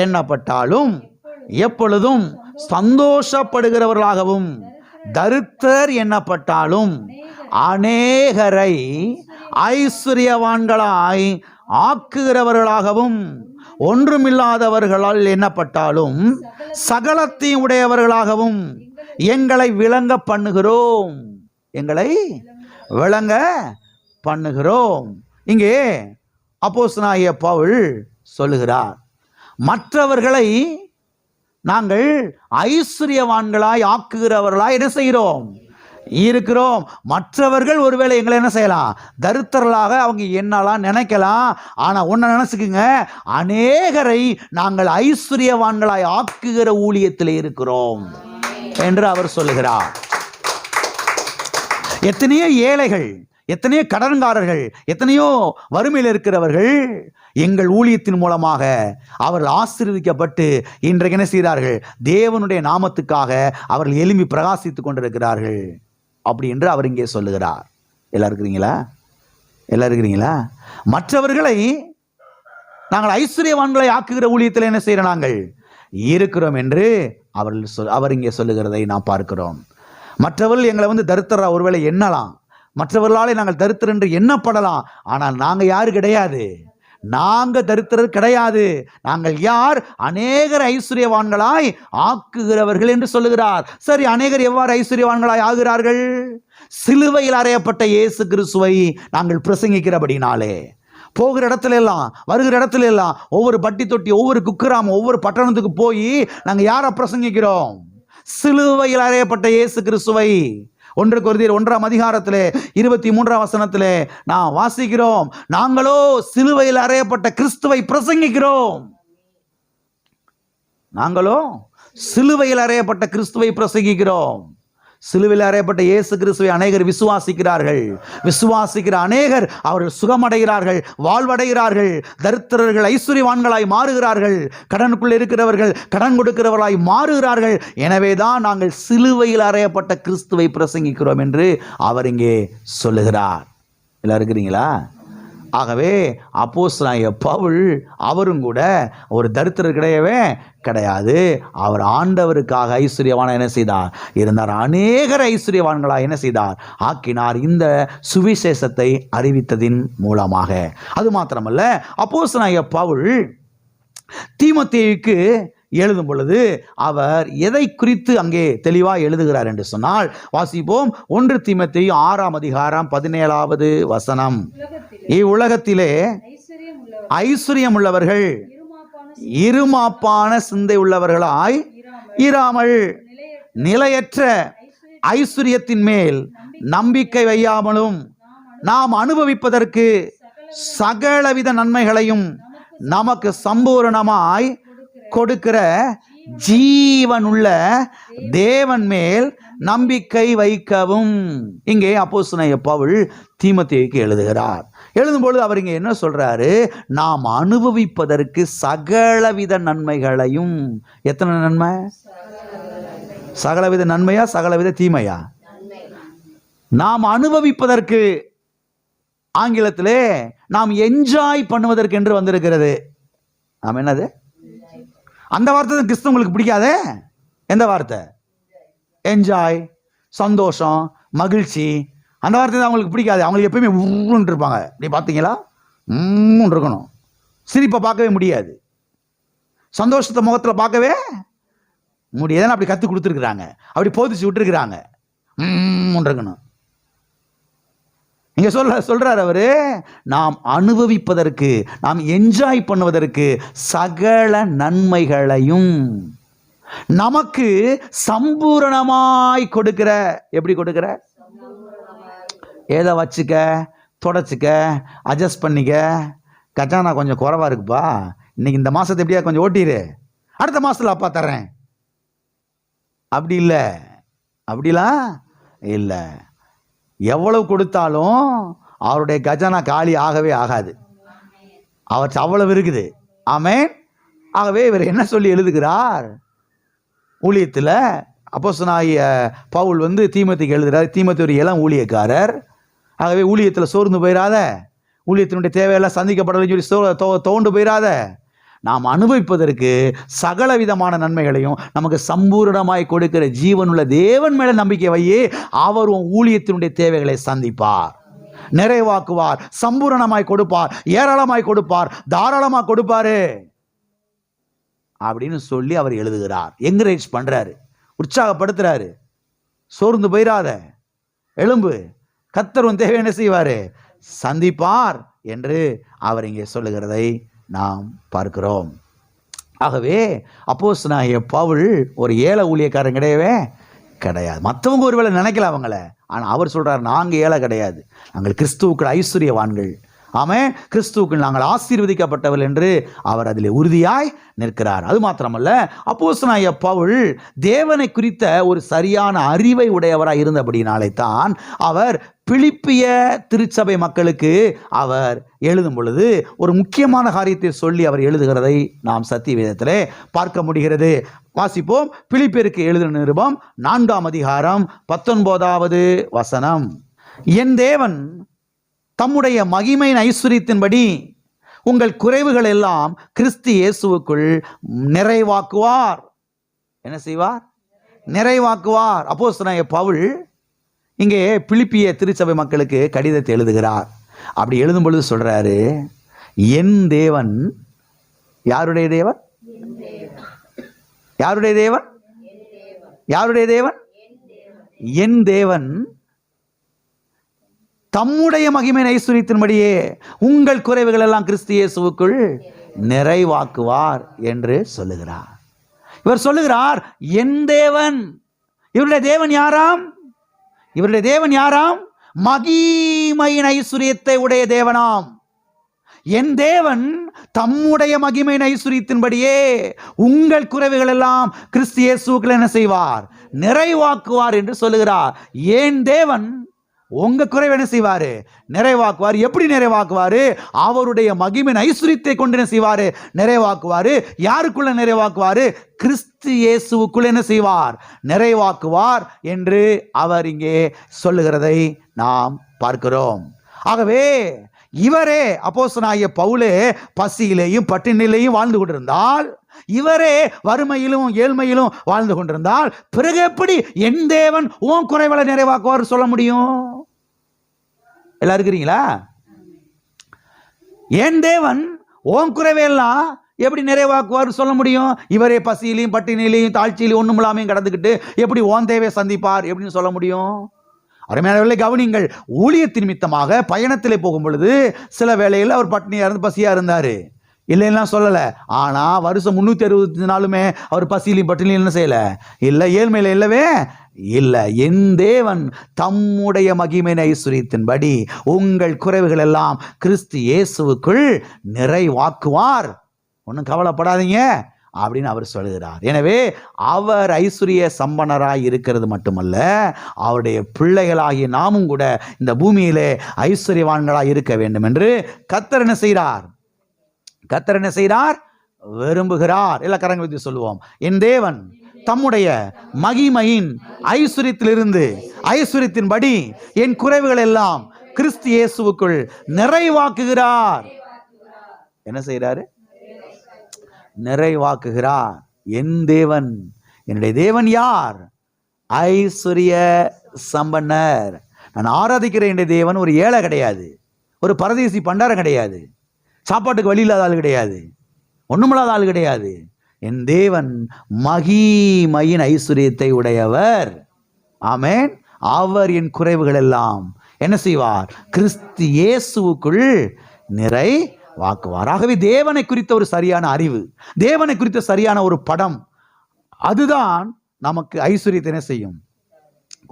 எண்ணப்பட்டாலும் எப்பொழுதும் சந்தோஷப்படுகிறவர்களாகவும், தரித்திரர் எண்ணப்பட்டாலும் அநேகரை ஐஸ்வர்யவான்களாய் ஆக்குகிறவர்களாகவும், ஒன்றுமில்லாதவர்களால் எண்ணப்பட்டாலும் சகலத்தையும் உடையவர்களாகவும் எங்களை விளங்க பண்ணுகிறோம். இங்கே அப்போஸ்தலனாகிய பவுல் சொல்லுகிறார், மற்றவர்களை நாங்கள் ஐஸ்வர்யவான்களாய் ஆக்குகிறவர்களாய் என்ன செய்கிறோம், இருக்கிறோம். மற்றவர்கள் ஒருவேளை எங்களை என்ன செய்யலாம், தரித்திரர்களாக அவங்க என்னலாம் நினைக்கலாம். ஆனால் ஒன்றை நினைச்சுக்குங்க, அநேகரை நாங்கள் ஐஸ்வர்யவான்களாய் ஆக்குகிற ஊழியத்தில் இருக்கிறோம் என்று அவர் சொல்லுகிறார். எத்தனையோ ஏழைகள், எத்தனையோ கடன்காரர்கள், எத்தனையோ வறுமையில் இருக்கிறவர்கள் எங்கள் ஊழியத்தின் மூலமாக அவர்கள் ஆசீர்வதிக்கப்பட்டு இன்றைக்கு என்ன செய்கிறார்கள், தேவனுடைய நாமத்துக்காக அவர்கள் எழும்பி பிரகாசித்துக் கொண்டிருக்கிறார்கள். அப்படி என்று அவர் இங்கே சொல்லுகிறார். எல்லாம் இருக்கிறீங்களா? மற்றவர்களை நாங்கள் ஐஸ்வர்யவான்களை ஆக்குகிற ஊழியத்தில் என்ன செய்கிறோம், நாங்கள் இருக்கிறோம் என்று அவர் இங்கே சொல்லுகிறதை நாம் பார்க்கிறோம். மற்றவர்கள் எங்களை தரித்திரா ஒருவேளை எண்ணலாம், மற்றவர்களாலே நாங்கள் தரித்திரர் என்று எண்ணப்படலாம். ஆனால் நாங்கள் யாரு கிடையாது, நாங்கள் தரித்திரர் கிடையாது. நாங்கள் யார், அநேகர் ஐஸ்வர்யவான்களாய் ஆக்குகிறவர்கள் என்று சொல்லுகிறார். சரி, அநேகர் எவ்வாறு ஐஸ்வர்யவான்களாய் ஆகிறார்கள்? சிலுவையில் அறையப்பட்ட இயேசு கிறிஸ்துவை நாங்கள் பிரசங்கிக்கிறபடினாலே, போகிற இடத்துல எல்லாம் வருகிற இடத்துல எல்லாம் ஒவ்வொரு பட்டி தொட்டி, ஒவ்வொரு குக்கிராமம், ஒவ்வொரு பட்டணத்துக்கு போய் நாங்கள் யாரை பிரசங்கிக்கிறோம்? சிலுவையில் அறையப்பட்ட இயேசு கிறிஸ்துவை. 1 கொரிந்தியர் 1ஆம் அதிகாரத்திலே 23ஆம் வசனத்திலே நாம் வாசிக்கிறோம், நாங்களோ சிலுவையில் அறையப்பட்ட கிறிஸ்துவை பிரசங்கிக்கிறோம். நாங்களோ சிலுவையில் அறையப்பட்ட கிறிஸ்துவை பிரசங்கிக்கிறோம். சிலுவையில் அறையப்பட்ட இயேசு கிறிஸ்துவை அநேகர் விசுவாசிக்கிறார்கள். விசுவாசிக்கிற அநேகர் அவர்கள் சுகமடைகிறார்கள், வாழ்வடைகிறார்கள். தரித்திரர்கள் ஐஸ்வர்யவான்களாய் மாறுகிறார்கள். கடனுக்குள் இருக்கிறவர்கள் கடன் கொடுக்கிறவர்களாய் மாறுகிறார்கள். எனவேதான் நாங்கள் சிலுவையில் அறையப்பட்ட கிறிஸ்துவை பிரசங்கிக்கிறோம் என்று அவர் இங்கே சொல்லுகிறார். எல்லாம் இருக்கிறீங்களா? ஆகவே அப்போஸ்தலனாகிய பவுல் அவரும் கூட ஒரு தரித்திரர் கிடையாது. அவர் ஆண்டவருக்காக ஐஸ்வர்யவான என்ன செய்தார், இருந்தார். அநேகர் ஐஸ்வர்யவான்களாக என்ன செய்தார், ஆக்கினார், இந்த சுவிசேஷத்தை அறிவித்ததின் மூலமாக. அது மாத்திரமல்ல, அப்போஸ்தலனாகிய பவுல் தீமோத்தேயுக்கு எழுதும் பொழுது அவர் எதை குறித்து அங்கே தெளிவாக எழுதுகிறார் என்று சொன்னால், வாசிப்போம். 1 தீமோத்தேயு 6ஆம் அதிகாரம் 17வது வசனம். இவ்வுலகத்திலே ஐஸ்வர்யம் உள்ளவர்கள் இருமாப்பான சிந்தை உள்ளவர்களாய் இராமல், நிலையற்ற ஐஸ்வர்யத்தின் மேல் நம்பிக்கை வையாமலும், நாம் அனுபவிப்பதற்கு சகலவித நன்மைகளையும் நமக்கு சம்பூரணமாய் கொடுக்கிற ஜீவனுள்ள தேவன் மேல் நம்பிக்கை வைக்கவும். இங்கே அப்போஸ்தலனாகிய பவுல் தீமோத்தேயுக்கு எழுதுகிறார். எழுதும்பொழுது அவர் இங்கே என்ன சொல்றாரு? நாம் அனுபவிப்பதற்கு சகலவித நன்மைகளையும். எத்தனை நன்மை? சகலவித நன்மையா சகலவித தீமையா? நாம் அனுபவிப்பதற்கு, ஆங்கிலத்திலே நாம் என்ஜாய் பண்ணுவதற்கு என்று வந்திருக்கிறது. நாம் என்னது? அந்த வார்த்தை தான் கிறிஸ்தவங்களுக்கு பிடிக்காதே. எந்த வார்த்தை? என்ஜாய், சந்தோஷம், மகிழ்ச்சி. அந்த வார்த்தை தான் அவங்களுக்கு பிடிக்காது. அவங்களுக்கு எப்பயுமே உருன்னு இருப்பாங்க. இப்படி பார்த்தீங்களா, இருக்கணும். சிரிப்பை பார்க்கவே முடியாது, சந்தோஷத்தை முகத்தில் பார்க்கவே முடியாது. அப்படி கற்றுக் கொடுத்துருக்குறாங்க, அப்படி போதிச்சு விட்டுருக்குறாங்க. இருக்கணும். இங்க சொல்றாரு அவரு, நாம் அனுபவிப்பதற்கு, நாம் என்ஜாய் பண்ணுவதற்கு சகல நன்மைகளையும் நமக்கு சம்பூரணமாய் கொடுக்கிற. எப்படி கொடுக்கிற? ஏதோ வச்சுக்க, தொடச்சிக்க, அட்ஜஸ்ட் பண்ணிக்க. கஜானா கொஞ்சம் குறைவா இருக்குப்பா, இன்னைக்கு இந்த மாசத்தை எப்படியா கொஞ்சம் ஓட்டிடு, அடுத்த மாசத்துல அப்பா தர்றேன். அப்படி இல்லை, அப்படிலாம் இல்லை. எவ்வளவு கொடுத்தாலும் அவருடைய கஜானா காலி ஆகவே ஆகாது. அவர் அவ்வளவு இருக்குது. ஆமென். ஆகவே இவர் என்ன சொல்லி எழுதுகிறார்? ஊழியத்தில் அப்போஸ்தலனாகிய பவுல் தீமோத்தேயுக்கு எழுதுகிறார். தீமோத்தேயு ஒரு இளம் ஊழியக்காரர். ஆகவே ஊழியத்தில் சோர்ந்து போயிடாத, ஊழியத்தினுடைய தேவையெல்லாம் சந்திக்கப்படலைன்னு சொல்லி தோண்டு போயிடாத. நாம் அனுபவிப்பதற்கு சகல விதமான நன்மைகளையும் நமக்கு சம்பூரணமாய் கொடுக்கிற ஜீவனுள்ள தேவன் மேல நம்பிக்கை வையே. அவர் ஊழியத்தினுடைய தேவைகளை சந்திப்பார், நிறைவாக்குவார், சம்பூரணமாய் கொடுப்பார், ஏராளமாய் கொடுப்பார், தாராளமாக கொடுப்பாரு அப்படின்னு சொல்லி அவர் எழுதுகிறார். என்கரேஜ் பண்றாரு, உற்சாகப்படுத்துறாரு. சோர்ந்து போயிடாத, எழும்பு, கர்த்தர் உன் தேவை என்ன செய்வாரு? சந்திப்பார் என்று அவர் இங்கே சொல்லுகிறதை நாம் பார்க்கிறோம். ஆகவே அப்போஸ்தலனாகிய பவுல் ஒரு ஏழை ஊழியக்காரன் கிடையாது. மற்றவங்க ஒருவேளை நினைக்கல அவங்கள, ஆனால் அவர் சொல்றார், நாங்கள் ஏழை கிடையாது, நாங்கள் கிறிஸ்துவுக்கு ஐஸ்வர்யவான்கள். ஆமென். கிறிஸ்துவுக்கு நாங்கள் ஆசீர்வதிக்கப்பட்டவர்கள் என்று அவர் அதில் உறுதியாய் நிற்கிறார். அது மாத்திரமல்ல, அப்போஸ்தலனாகிய பவுல் தேவனை குறித்த ஒரு சரியான அறிவை உடையவராய் இருந்தபடினாலே தான் அவர் பிலிப்பிய திருச்சபை மக்களுக்கு அவர் எழுதும் பொழுது ஒரு முக்கியமான காரியத்தை சொல்லி அவர் எழுதுகிறதை நாம் சத்திய வேதத்திலே பார்க்க முடிகிறது. வாசிப்போம். பிலிப்பியருக்கு எழுதின நிருபம் 4ஆம் அதிகாரம் 19வது வசனம். என் தேவன் தம்முடைய மகிமையின் ஐஸ்வரியத்தின்படி உங்கள் குறைவுகள் எல்லாம் கிறிஸ்து இயேசுவுக்குள் நிறைவாக்குவார். என்ன செய்வார்? நிறைவாக்குவார். அப்போஸ்தலனாகிய பவுல் இங்கே பிலிப்பிய திருச்சபை மக்களுக்கு கடிதத்தை எழுதுகிறார். அப்படி எழுதும் பொழுது சொல்றாரு, என் தேவன். யாருடைய தேவன்? யாருடைய தேவன்? யாருடைய தேவன்? என் தேவன் தம்முடைய மகிமையின் ஐஸ்வரியத்தின்படியே உங்கள் குறைவுகள் எல்லாம் கிறிஸ்து இயேசுவுக்குள் நிறைவாக்குவார் என்று சொல்லுகிறார். இவர் சொல்லுகிறார், என் தேவன். இவருடைய தேவன் யாராம்? இவருடைய தேவன் யாராம்? மகிமையின் ஐஸ்வரியத்தை உடைய தேவனாம். என் தேவன் தம்முடைய மகிமையின் ஐஸ்வரியத்தின்படியே உங்கள் குறைவுகள் எல்லாம் கிறிஸ்து இயேசுவுக்குள் என்ன செய்வார்? நிறைவாக்குவார் என்று சொல்லுகிறார். என் தேவன் உங்க குறைவை என்ன செய்வாரு? நிறைவாக்குவார். எப்படி நிறைவாக்குவாரு? அவருடைய மகிமையின் ஐஸ்வரியத்தை கொண்டு என்ன செய்வாரு? நிறைவாக்குவாரு. யாருக்குள்ள நிறைவாக்குவாரு? கிறிஸ்து இயேசுவுக்குள்ள என்ன செய்வார்? நிறைவாக்குவார் என்று அவர் இங்கே சொல்லுகிறதை நாம் பார்க்கிறோம். ஆகவே இவரே அப்போஸ்தலனாகிய பவுலே பசியிலேயும் பட்டினியிலேயும் வாழ்ந்து கொண்டிருந்தால், இவரே வறுமையிலும் ஏழ்மையிலும் வாழ்ந்து கொண்டிருந்தால், பிறகு எப்படி என் தேவன் உன் குறைகளை நிறைவாக்குவார் சொல்ல முடியும்? எல்லாம் இருக்கிறீங்களா? என் தேவன் உன் குறைவையெல்லாம் எப்படி நிறைவாக்குவார் சொல்ல முடியும்? இவரே பசியிலையும் பட்டினியிலையும் தாழ்ச்சியிலையும் ஒன்றும் இல்லாமையும் கடந்துக்கிட்டு எப்படி உன் தேவையை சந்திப்பார் எப்படின்னு சொல்ல முடியும்? அருமையானவர்களே, கவனிங்கள். ஊழியத்தின் நிமித்தமாக பயணத்திலே போகும் பொழுது சில வேளையில் அவர் பட்டினியா இருந்து பசியா இருந்தாரு, இல்லைன்னா சொல்லலை. ஆனால் வருஷம் 365 நாளுமே அவர் பசியிலையும் பட்டினிலையும் என்ன செய்யலை? இல்லை. ஏழ்மையில் இல்லவே இல்லை. என் தேவன் தம்முடைய மகிமையின் ஐஸ்வரியத்தின்படி உங்கள் குறைவுகள் எல்லாம் கிறிஸ்து இயேசுவுக்குள் நிறைவாக்குவார். ஒன்றும் கவலைப்படாதீங்க. அப்படின்னு அவர் சொல்லுகிறார். எனவே அவர் ஐஸ்வர்ய சம்பனராய் இருக்கிறது மட்டுமல்ல, அவருடைய பிள்ளைகளாகிய நாமும் கூட இந்த பூமியிலே ஐஸ்வர்யவான்களாய் இருக்க வேண்டும் என்று கர்த்தர் என்ன செய்கிறார்? கர்த்தர் என்ன செய்கிறார்? விரும்புகிறார். எல்லா கரங்களை வைத்து சொல்லுவோம், என் தேவன் தம்முடைய மகிமையின் ஐஸ்வர்யத்திலிருந்து ஐஸ்வர்யத்தின்படி என் குறைவுகள் எல்லாம் கிறிஸ்து இயேசுவுக்குள் நிறைவாக்குகிறார். என்ன செய்கிறாரு? நிறைவாக்குகிறார். என் தேவன், என்னுடைய தேவன் யார்? ஐஸ்வர்ய சம்பன்னர். நான் ஆராதிக்கிற என்னுடைய தேவன் ஒரு ஏழை கிடையாது, ஒரு பரதேசி பண்டாரம் கிடையாது, சாப்பாட்டுக்கு வழி இல்லாத ஆள் கிடையாது, ஒண்ணுமில்லாத ஆள் கிடையாது. என் தேவன் மகிமையின் ஐஸ்வர்யத்தை உடையவர். ஆமென். அவர் என் குறைவுகள் எல்லாம் என்ன செய்வார்? கிறிஸ்து இயேசுவுக்குள் நிறைவாக்குவார். ஆகவே தேவனை குறித்த ஒரு சரியான அறிவு, தேவனை குறித்த சரியான ஒரு படம், அதுதான் நமக்கு ஐஸ்வர்யத்தை என்ன செய்யும்?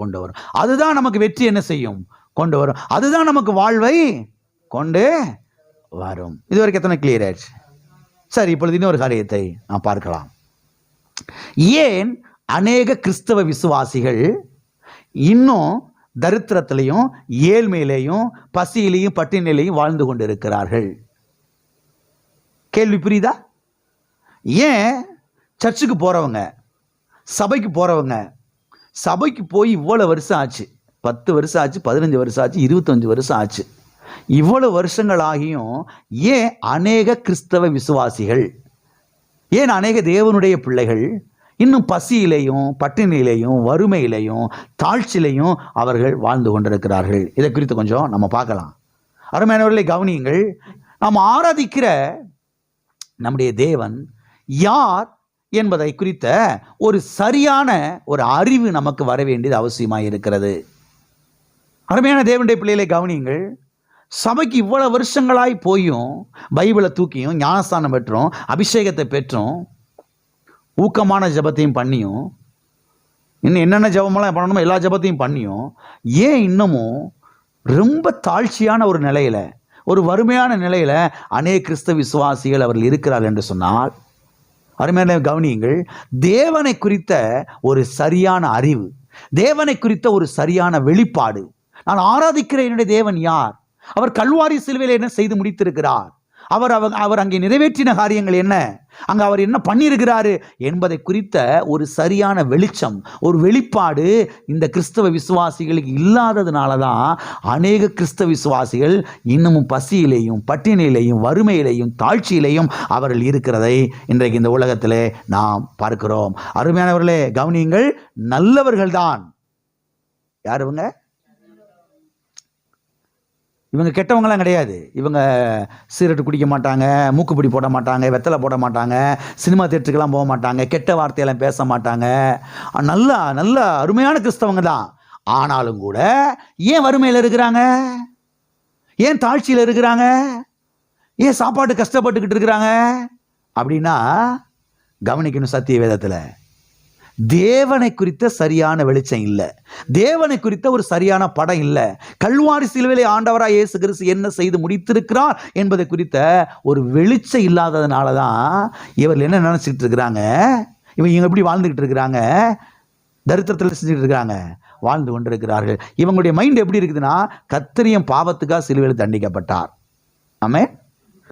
கொண்டு வரும். அதுதான் நமக்கு வெற்றி என்ன செய்யும்? கொண்டு வரும். அதுதான் நமக்கு வாழ்வை கொண்டு வரும். இதுவரைக்கும் எத்தனை கிளியர் ஆயிடுச்சு? சரி, இப்பொழுது இன்னொரு காரியத்தை நாம் பார்க்கலாம். ஏன் அநேக கிறிஸ்தவ விசுவாசிகள் இன்னும் தரித்திரத்திலையும் ஏழ்மையிலையும் பசியிலையும் பட்டினிலையும் வாழ்ந்து கொண்டிருக்கிறார்கள்? கேள்வி புரியுதா? ஏன் சர்ச்சுக்கு போறவங்க, சபைக்கு போறவங்க, சபைக்கு போய் இவ்வளவு வருஷம் ஆச்சு, 10 வருஷம் ஆச்சு, 15 வருஷம் ஆச்சு, 25 வருஷம் ஆச்சு, இவ்வளவு வருஷங்கள் ஆகியும் ஏன் அநேக கிறிஸ்தவ விசுவாசிகள், ஏன் அநேக தேவனுடைய பிள்ளைகள் இன்னும் பசியிலையும் பட்டினியிலையும் வறுமையிலையும் தாழ்ச்சியிலையும் அவர்கள் வாழ்ந்து கொண்டிருக்கிறார்கள்? இதை குறித்து கொஞ்சம் நம்ம பார்க்கலாம். அருமையானவர்களை கவனியுங்கள். நாம் ஆராதிக்கிற நம்முடைய தேவன் யார் என்பதை குறித்த ஒரு சரியான ஒரு அறிவு நமக்கு வர வேண்டியது அவசியமாக இருக்கிறது. அருமையான தேவனுடைய பிள்ளைகளை கவனியுங்கள். சபைக்கு இவ்வளவு வருஷங்களாய் போயும் பைபிளை தூக்கியும் ஞானஸ்தானம் பெற்றும் அபிஷேகத்தை பெற்றும் ஊக்கமான ஜபத்தையும் பண்ணியும் இன்னும் என்னென்ன ஜபமெல்லாம் பண்ணணுமோ எல்லா ஜபத்தையும் பண்ணியும் ஏன் இன்னமும் ரொம்ப தாழ்ச்சியான ஒரு நிலையில, ஒரு வறுமையான நிலையில அநேக கிறிஸ்தவ விசுவாசிகள் அவர்கள் இருக்கிறார்கள் என்று சொன்னால், அருமையான கவனியுங்கள், தேவனை குறித்த ஒரு சரியான அறிவு, தேவனை குறித்த ஒரு சரியான வெளிப்பாடு, நான் ஆராதிக்கிற என்னுடைய தேவன் யார், அவர் கல்வாரி சிலுவையில் என்ன செய்து முடித்திருக்கிறார், அவர் அங்கே நிறைவேற்றின காரியங்கள் என்ன, அங்கே அவர் என்ன பண்ணியிருக்கிறாரு என்பதை குறித்த ஒரு சரியான வெளிச்சம், ஒரு வெளிப்பாடு இந்த கிறிஸ்தவ விசுவாசிகளுக்கு இல்லாததுனால தான் அநேக கிறிஸ்தவ விசுவாசிகள் இன்னமும் பசியிலேயும் பட்டினியிலேயும் வறுமையிலேயும் தாழ்ச்சியிலேயும் அவர்கள் இருக்கிறதை இன்றைக்கு இந்த உலகத்திலே நாம் பார்க்கிறோம். அருமையானவர்களே கவனியுங்கள், நல்லவர்கள்தான். யார் இவங்க? இவங்க கெட்டவங்களாம் கிடையாது. இவங்க சிகரெட்டு குடிக்க மாட்டாங்க, மூக்குப்பிடி போட மாட்டாங்க, வெத்தலை போட மாட்டாங்க, சினிமா தியேட்டருக்கெல்லாம் போக மாட்டாங்க, கெட்ட வார்த்தையெல்லாம் பேச மாட்டாங்க, நல்ல அருமையான கிறிஸ்தவங்க தான். ஆனாலும் கூட ஏன் வறுமையில் இருக்கிறாங்க, ஏன் தாழ்ச்சியில் இருக்கிறாங்க, ஏன் சாப்பாட்டு கஷ்டப்பட்டுக்கிட்டு இருக்கிறாங்க அப்படின்னா கவனிக்கணும். சத்திய வேதத்தில் தேவனை குறித்த சரியான வெளிச்சம் இல்லை, தேவனை குறித்த ஒரு சரியான படம் இல்லை. கல்வாரி சிலுவையிலே ஆண்டவராய் இயேசு கிறிஸ்து என்ன செய்து முடித்திருக்கிறார் என்பதை குறித்த ஒரு வெளிச்சம் இல்லாததுனால தான் இவர்கள் என்ன நினைச்சிட்டு இருக்கிறாங்க, இவங்க எப்படி வாழ்ந்துகிட்டு இருக்கிறாங்க, தரித்திரத்தில் செஞ்சுட்டு இருக்கிறாங்க, வாழ்ந்து கொண்டிருக்கிறார்கள். இவங்களுடைய மைண்ட் எப்படி இருக்குதுன்னா, கர்த்தரின் பாவத்துக்காக சிலுவையில் தண்டிக்கப்பட்டார், ஆமே,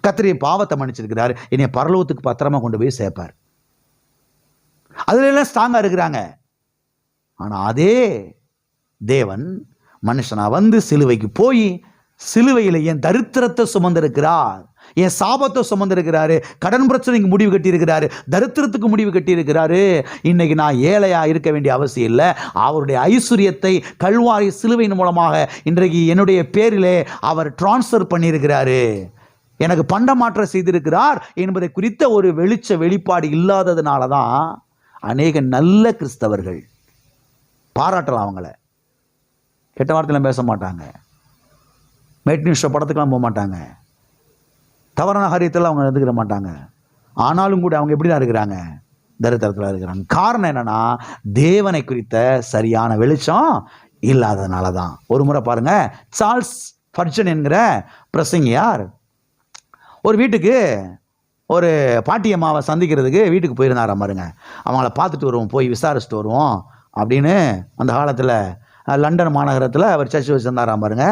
கர்த்தரின் பாவத்தை மன்னிச்சிருக்கிறார், என்னை பரலோகத்துக்கு பத்திரமா கொண்டு போய் சேர்ப்பார், அதுல எல்லாம் ஸ்ட்ராங்கா இருக்கிறாங்க. ஆனா அதே தேவன் மனுஷனா வந்து சிலுவைக்கு போய் சிலுவையில் என் தரித்திரத்தை சுமந்திருக்கிறார், என் சாபத்தை சுமந்திருக்கிறாரு, கடன் பிரச்சனைக்கு முடிவு கட்டி இருக்கிறாரு, தரித்திரத்துக்கு முடிவு கட்டி இருக்கிறாரு. இன்னைக்கு நான் ஏழையா இருக்க வேண்டிய அவசியம் இல்லை. அவருடைய ஐஸ்வர்யத்தை கல்வாரி சிலுவையின் மூலமாக இன்றைக்கு என்னுடைய பேரிலே அவர் டிரான்ஸ்ஃபர் பண்ணியிருக்கிறாரு, எனக்கு பண்டமாற்றம் செய்திருக்கிறார் என்பதை குறித்த ஒரு வெளிப்பாடு இல்லாததுனால தான் அநேக நல்ல கிறிஸ்தவர்கள், பாராட்டலாம் அவங்கள, கெட்ட வார்த்தையெல்லாம் பேச மாட்டாங்க, மேட்னியூஸ் படத்துக்கெல்லாம் போக மாட்டாங்க, தவறான காரியத்தெல்லாம் அவங்க எடுத்துக்கிற மாட்டாங்க, ஆனாலும் கூட அவங்க எப்படி தான் இருக்கிறாங்க, தரித்திரத்தில் இருக்கிறாங்க. காரணம் என்னன்னா, தேவனை குறித்த சரியான வெளிச்சம் இல்லாததுனால தான். ஒரு முறை பாருங்க, சார்ல்ஸ் ஃபர்ஜன் என்கிற பிரசங்கியார் ஒரு வீட்டுக்கு ஒரு பாட்டியம்மாவை சந்திக்கிறதுக்கு வீட்டுக்கு போயிருந்தாராம் பாருங்க. அவங்கள பார்த்துட்டு வருவோம், போய் விசாரிச்சுட்டு வருவோம் அப்படின்னு அந்த காலத்தில் லண்டன் மாநகரத்தில் அவர் சர்ச் வச்சுருந்தாராம் பாருங்க.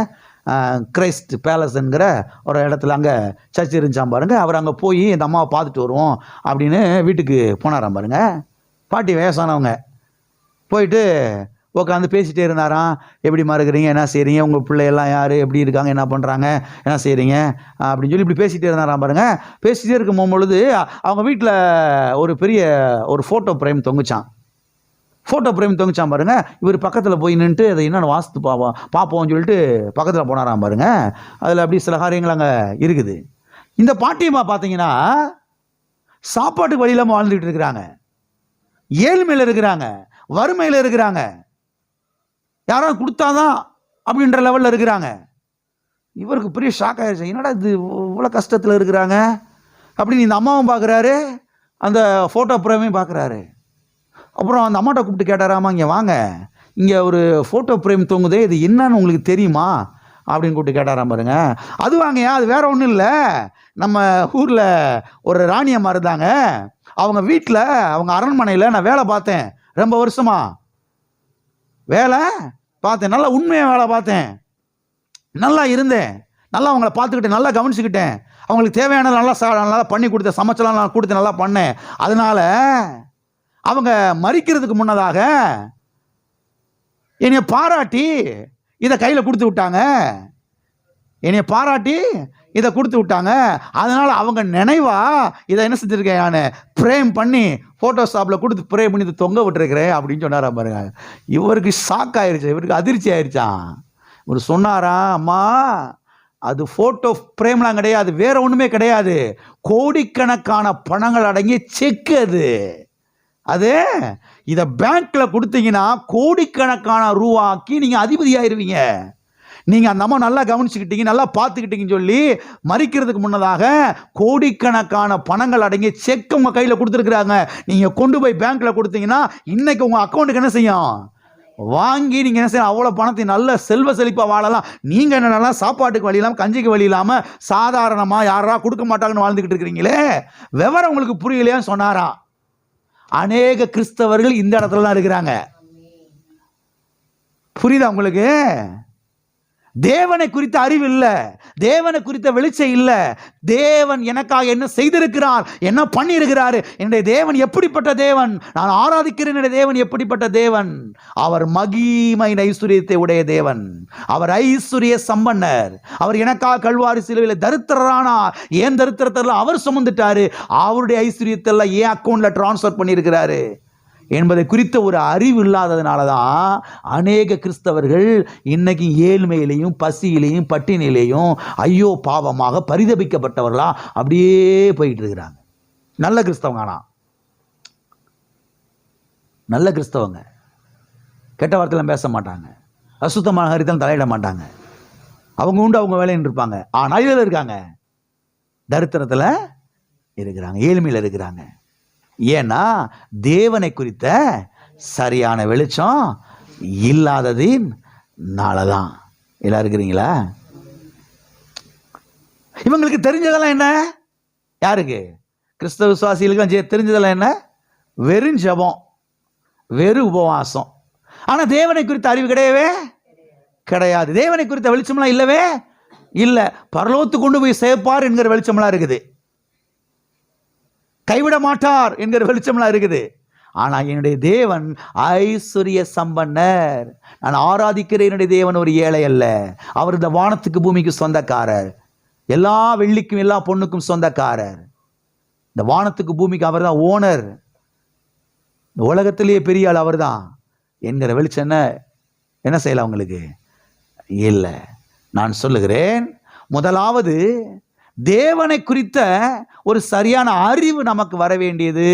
கிரைஸ்ட் பேலஸ்ங்கிற ஒரு இடத்துல அங்கே சர்ச் இருந்துச்சாம் பாருங்க. அவர் அங்கே போய் இந்த அம்மாவை பார்த்துட்டு வருவோம் அப்படின்னு வீட்டுக்கு போனாராம் பாருங்க. பாட்டி வயசானவங்க. போயிட்டு உட்காந்து பேசிகிட்டே இருந்தாராம். எப்படிமா இருக்கிறீங்க, என்ன செய்கிறீங்க, உங்கள் பிள்ளையெல்லாம் யார், எப்படி இருக்காங்க, என்ன பண்ணுறாங்க, என்ன செய்கிறீங்க அப்படின்னு சொல்லி இப்படி பேசிகிட்டே இருந்தாராம் பாருங்க. பேசிகிட்டே இருக்கும் பொழுது அவங்க வீட்டில் ஒரு பெரிய ஒரு ஃபோட்டோ ஃப்ரேம் தொங்குச்சான். ஃபோட்டோ ஃப்ரேம் தொங்குச்சான் பாருங்க. இவர் பக்கத்தில் போய் நின்றுட்டு அதை என்னென்னு வாஸ்து பார்ப்போம்னு சொல்லிட்டு பக்கத்தில் போனாராம் பாருங்க. அதில் அப்படி சில காரியங்கள் அங்கே இருக்குது. இந்த பாட்டியம்மா பார்த்தீங்கன்னா சாப்பாட்டுக்கு வழி இல்லாமல் வாழ்ந்துக்கிட்டு இருக்கிறாங்க, ஏழ்மையில் இருக்கிறாங்க, வறுமையில் இருக்கிறாங்க, யாராவது கொடுத்தாதான் அப்படின்ற லெவலில் இருக்கிறாங்க. இவருக்கு பெரிய ஷாக் ஆயிடுச்சு. என்னடா இது இவ்வளோ கஷ்டத்தில் இருக்கிறாங்க அப்படின்னு இந்த அம்மாவும் பார்க்குறாரு, அந்த ஃபோட்டோ ஃப்ரேமையும் பார்க்குறாரு. அப்புறம் அந்த அம்மாட்ட கூப்பிட்டு கேட்டாராமா, இங்கே வாங்க, இங்கே ஒரு ஃபோட்டோ ஃப்ரேம் தொங்குதே, இது என்னன்னு உங்களுக்கு தெரியுமா அப்படின்னு கூப்பிட்டு கேட்டாராம் பாருங்க. அது வாங்கயா, அது வேற ஒன்றும் இல்லை, நம்ம ஊரில் ஒரு ராணியம்மா இருந்தாங்க, அவங்க வீட்டில் அவங்க அரண்மனையில் நான் வேலை பார்த்தேன், ரொம்ப வருஷமா வேலை பார்த்தேன், நல்லா உண்மையாக வேலை பார்த்தேன், நல்லா இருந்தேன், நல்லா அவங்கள பார்த்துக்கிட்டேன், நல்லா கவனிச்சுக்கிட்டேன், அவங்களுக்கு தேவையான நல்லா பண்ணி கொடுத்தேன், சமைச்சலாம் நான் கொடுத்து நல்லா பண்ணேன். அதனால் அவங்க மரிக்கிறதுக்கு முன்னதாக என்னை பாராட்டி இதை கையில் கொடுத்து விட்டாங்க, என்னை பாராட்டி இதை கொடுத்து விட்டாங்க. அதனால் அவங்க நினைவா இதை என்ன செஞ்சுருக்கேன், நான் ஃப்ரேம் பண்ணி ஃபோட்டோஷாப்பில் கொடுத்து ஃப்ரேம் பண்ணி இதை தொங்க விட்டுருக்கிறேன் அப்படின்னு சொன்னாரா பாருங்க. இவருக்கு ஷாக் ஆயிடுச்சு, இவருக்கு அதிர்ச்சி ஆயிடுச்சான். இவர் சொன்னாரா, அம்மா அது ஃபோட்டோ ஃப்ரேம்லாம் கிடையாது, வேற ஒன்றுமே கிடையாது, கோடிக்கணக்கான பணங்கள் அடங்கிய செக் அது இதை பேங்க்ல கொடுத்தீங்கன்னா கோடிக்கணக்கான ரூபாய்க்கு நீங்க அதிபதி ஆயிருவீங்க. நீங்க அந்த அம்மா நல்லா கவனிச்சுக்கிட்டீங்க, நல்லா பார்த்துக்கிட்டீங்கன்னு சொல்லி மரிக்கிறதுக்கு முன்னதாக கோடிக்கணக்கான பணங்கள் அடங்கிய செக் உங்க கையில கொடுத்துருக்குறாங்க. நீங்க கொண்டு போய் பேங்க்ல கொடுத்தீங்கன்னா இன்னைக்கு உங்க அக்கௌண்ட்டுக்கு என்ன செய்யும், வாங்கி நீங்க என்ன செய்யலாம், அவ்வளோ பணத்தை நல்ல செல்வ செழிப்பா வாழலாம். நீங்க என்னன்னா சாப்பாட்டுக்கு வழி இல்லாமல், கஞ்சிக்கு வழி இல்லாமல் சாதாரணமா யாரா கொடுக்க மாட்டாங்கன்னு வாழ்ந்துகிட்டு இருக்கிறீங்களே, விவரம் உங்களுக்கு புரியலையான்னு சொன்னாராம். அநேக கிறிஸ்தவர்கள் இந்த இடத்துல இருக்கிறாங்க. புரியுதா உங்களுக்கு? தேவனை குறித்த அறிவு இல்லை, தேவனை குறித்த வெளிச்சம் இல்லை. தேவன் எனக்காக என்ன செய்திருக்கிறார், என்ன பண்ணி இருக்கிறார், என்னுடைய தேவன் எப்படிப்பட்ட தேவன், நான் ஆராதிக்கிறேன், என்னுடைய தேவன் எப்படிப்பட்ட தேவன், அவர் மகிமை ஐஸ்வர்யத்தை உடைய தேவன், அவர் ஐஸ்வர்ய சம்பன்னர், அவர் எனக்காக கல்வாரி சிலுவையில் தரித்திரரானார், ஏன் தரித்திரத்தெல்லாம் அவர் சுமந்துட்டாரு, அவருடைய ஐஸ்வர்யத்தெல்லாம் ஏன் அக்கௌண்ட்ல டிரான்ஸ்ஃபர் பண்ணியிருக்கிறாரு என்பதை குறித்த ஒரு அறிவு இல்லாததுனால தான் அநேக கிறிஸ்தவர்கள் இன்னைக்கு ஏழ்மையிலையும் பசியிலையும் பட்டினிலையும் ஐயோ பாவமாக பரிதபிக்கப்பட்டவர்களா அப்படியே போயிட்டு இருக்கிறாங்க. நல்ல கிறிஸ்தவங்க, ஆனா நல்ல கிறிஸ்தவங்க கெட்ட வார்த்தையெல்லாம் பேச மாட்டாங்க, அசுத்தமான காரியத்தில் தலையிட மாட்டாங்க, அவங்க உண்டு அவங்க வேலைன்னு இருப்பாங்க. ஆனால் இதில் இருக்காங்க, தரித்திரத்தில் இருக்கிறாங்க, ஏழ்மையில் இருக்கிறாங்க. ஏன்னா தேவனை குறித்த சரியான வெளிச்சம் இல்லாததினாலதான். எல்லாம் இருக்கிறீங்களா? இவங்களுக்கு தெரிஞ்சதெல்லாம் என்ன, யாருக்கு, கிறிஸ்தவ விசுவாசிகளுக்கு தெரிஞ்சதெல்லாம் என்ன, வெறும் ஜெபம், வெறும் உபவாசம். ஆனா தேவனை குறித்த அறிவு கிடையவே கிடையாது. தேவனை குறித்த வெளிச்சம்லாம் இல்லவே இல்லை. பரலோகத்துக்கு கொண்டு போய் சேர்ப்பார் என்கிற வெளிச்சம்லாம் இருக்குது, கைவிட மாட்டார் என்கிற வெளிச்சம்லாம் இருக்குது. ஆனா என்னுடைய தேவன் ஐஸ்வர்ய சம்பன்னர், நான் ஆராதிக்கிற என்னுடைய தேவன் ஒரு ஏழை அல்ல, அவர் இந்த வானத்துக்கு பூமிக்கு சொந்தக்காரர், எல்லா வெள்ளிக்கும் எல்லா பொண்ணுக்கும் சொந்தக்காரர், இந்த வானத்துக்கு பூமிக்கு அவர் தான் ஓனர், இந்த உலகத்திலேயே பெரிய ஆள் அவர் தான் என்கிற வெளிச்சம் என்ன செய்யலாம் உங்களுக்கு இல்லை. நான் சொல்லுகிறேன், முதலாவது தேவனை குறித்த ஒரு சரியான அறிவு நமக்கு வர வேண்டியது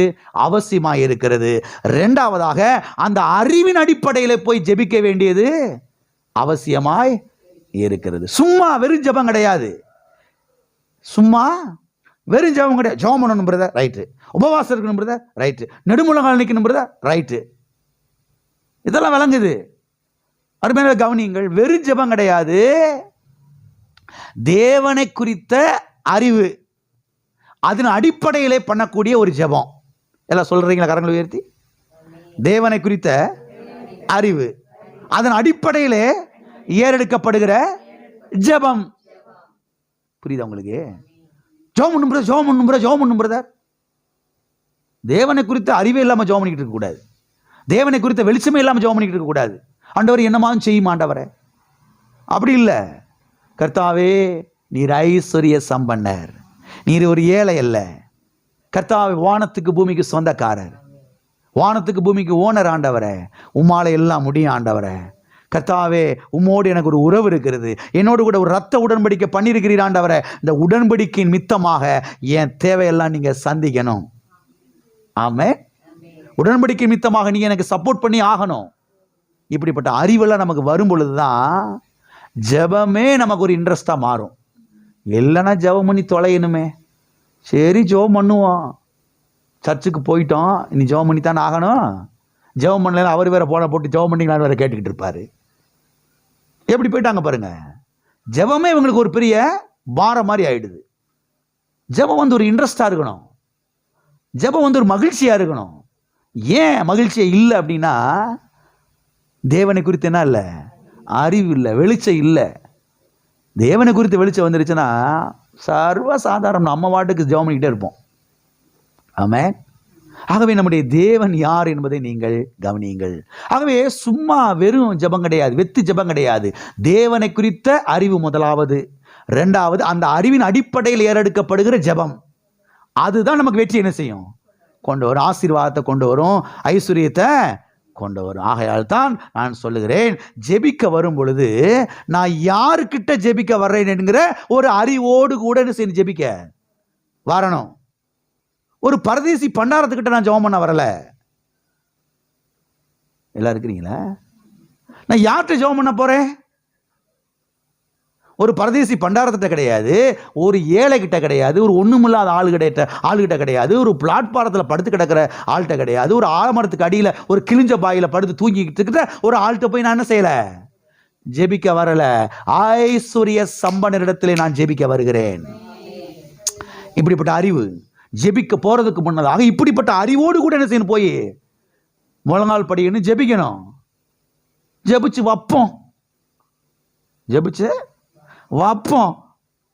அவசியமாக இருக்கிறது. இரண்டாவதாக அந்த அறிவின் அடிப்படையில் போய் ஜெபிக்க வேண்டியது அவசியமாய் இருக்கிறது. சும்மா வெறும் ஜெபம் கிடையாது, சும்மா வெறும் ஜெபம் கிடையாது. ஜெபம் பண்ணணும் பிரதர், ரைட்டு. உபவாசம் இருக்கணும் பிரதர், ரைட்டு. நெடுமுழங்கால் நிற்கணும் பிரதர், ரைட்டு. இதெல்லாம் விளங்குது, அருமையான கவனியுங்கள். வெறும் ஜெபம் கிடையாது, தேவனை குறித்த அறிவு, அதன் அடிப்படையிலே பண்ணக்கூடிய ஒரு ஜெபம். எல்லாம் சொல்றீங்களா? கரங்களை உயர்த்தி. தேவனை குறித்த அறிவு, அதன் அடிப்படையிலே ஏறெடுக்கப்படுகிற ஜெபம். புரியுதா உங்களுக்கு? ஜெபம் பண்ணும் பிரதர். தேவனை குறித்த அறிவே இல்லாமல் ஜெபம் பண்ணிக்கிட்டு இருக்கக்கூடாது. தேவனை குறித்த வெளிச்சமே இல்லாமல் ஜெபம் பண்ணிக்கிட்டு இருக்கக்கூடாது. ஆண்டவர் என்னமாலும் செய்யும் ஆண்டவரே, அப்படி இல்லை. கர்த்தாவே, நீர் ஐஸ்வர்ய சம்பன்னர், நீர் ஒரு ஏழை அல்ல. கர்த்தாவே, வானத்துக்கு பூமிக்கு சொந்தக்காரர், வானத்துக்கு பூமிக்கு ஓனர் ஆண்டவரே. உம்மால எல்லாம் முடியும் ஆண்டவரே. கர்த்தாவே, உம்மோடு எனக்கு ஒரு உறவு இருக்கிறது, என்னோடு கூட ஒரு ரத்த உடன்படிக்கை பண்ணியிருக்கிறீர் ஆண்டவரே. இந்த உடன்படிக்கையின் மித்தமாக என் தேவையெல்லாம் நீங்க சந்திக்கணும். ஆமென். உடன்படிக்கை மித்தமாக நீங்க எனக்கு சப்போர்ட் பண்ணி ஆகணும். இப்படிப்பட்ட அறிவெல்லாம் நமக்கு வரும் பொழுதுதான் ஜெபமே நமக்கு ஒரு இன்ட்ரெஸ்டா மாறும். இல்லைன்னா ஜெபம் பண்ணி தொலையணுமே, சரி ஜெபம் பண்ணுவோம், சர்ச்சுக்கு போயிட்டோம், இனி ஜெபம் பண்ணி தானே ஆகணும். ஜெபம் பண்ணல அவர் வேற போன போட்டு ஜெபம் பண்ணிங்களான்னு வேற கேட்டுக்கிட்டு இருப்பாரு. எப்படி போயிட்டாங்க பாருங்க. ஜெபமே இவங்களுக்கு ஒரு பெரிய பாரம் மாதிரி ஆயிடுது. ஜெபம் வந்து ஒரு இன்ட்ரெஸ்டா இருக்கணும், ஜெபம் வந்து ஒரு மகிழ்ச்சியா இருக்கணும். ஏன் மகிழ்ச்சியா இல்லை அப்படின்னா, தேவனை குறித்து என்ன இல்லை, அறிவு இல்லை, வெளிச்சம் இல்லை. தேவனை குறித்து வெளிச்சம் வந்துருச்சுன்னா சர்வ சாதாரணம், நம்ம வாட்டுக்கு ஜெபம் பண்ணிக்கிட்டே இருப்போம். ஆமென். ஆகவே நம்முடைய தேவன் யார் என்பதை நீங்கள் கவனியுங்கள். ஆகவே சும்மா வெறும் ஜெபம் கிடையாது, வெத்து ஜெபம் கிடையாது. தேவனை குறித்த அறிவு முதலாவது, இரண்டாவது அந்த அறிவின் அடிப்படையில் ஏறெடுக்கப்படுகிற ஜெபம். அதுதான் நமக்கு வெற்றி என்ன செய்யும், கொண்டு வரும், ஆசீர்வாதத்தை கொண்டு வரும், ஐஸ்வர்யத்தை கொண்டு வரும். ஆகையால் தான் நான் சொல்லுகிறேன், ஜெபிக்க வரும் பொழுது நான் யாருக்கிட்ட ஜெபிக்க வர்றேன் என்கிற ஒரு அறிவோடு கூட என்ன செய்யணும், ஜெபிக்க வரணும். ஒரு பரதேசி பண்டாரத்துக்கிட்ட நான் ஜெபம் பண்ண வரல. எல்லாம் இருக்கிறீங்களா? நான் யார்கிட்ட ஜெபம் பண்ண போறேன்? ஒரு பரதேசி பண்டாரத்திட்ட கிடையாது, ஒரு ஏழை கிட்ட கிடையாது, ஒரு ஒண்ணுமில்லாத ஆளுகிட்ட கிடையாது, ஒரு பிளாட்பாரத்தில் படுத்து கிடக்கிற ஆள்கிட்ட கிடையாது, ஒரு ஆலமரத்துக்கு அடியில் ஒரு கிழிஞ்ச பாயில படுத்து தூங்கிக்கிட்டு ஒரு ஆள்கிட்ட போய் நான் என்ன செய்யல, ஜெபிக்க வரல. ஐஸ்வர்ய சம்பன்னரிடத்திலே நான் ஜெபிக்க வருகிறேன். இப்படிப்பட்ட அறிவு ஜெபிக்க போறதுக்கு முன்னதாக இப்படிப்பட்ட அறிவோடு கூட என்ன செய்யணும், போய் முழங்கால் படிக்கணும், ஜெபிக்கணும். ஜெபிச்சு வைப்போம், ஜெபிச்சு வைப்போம்,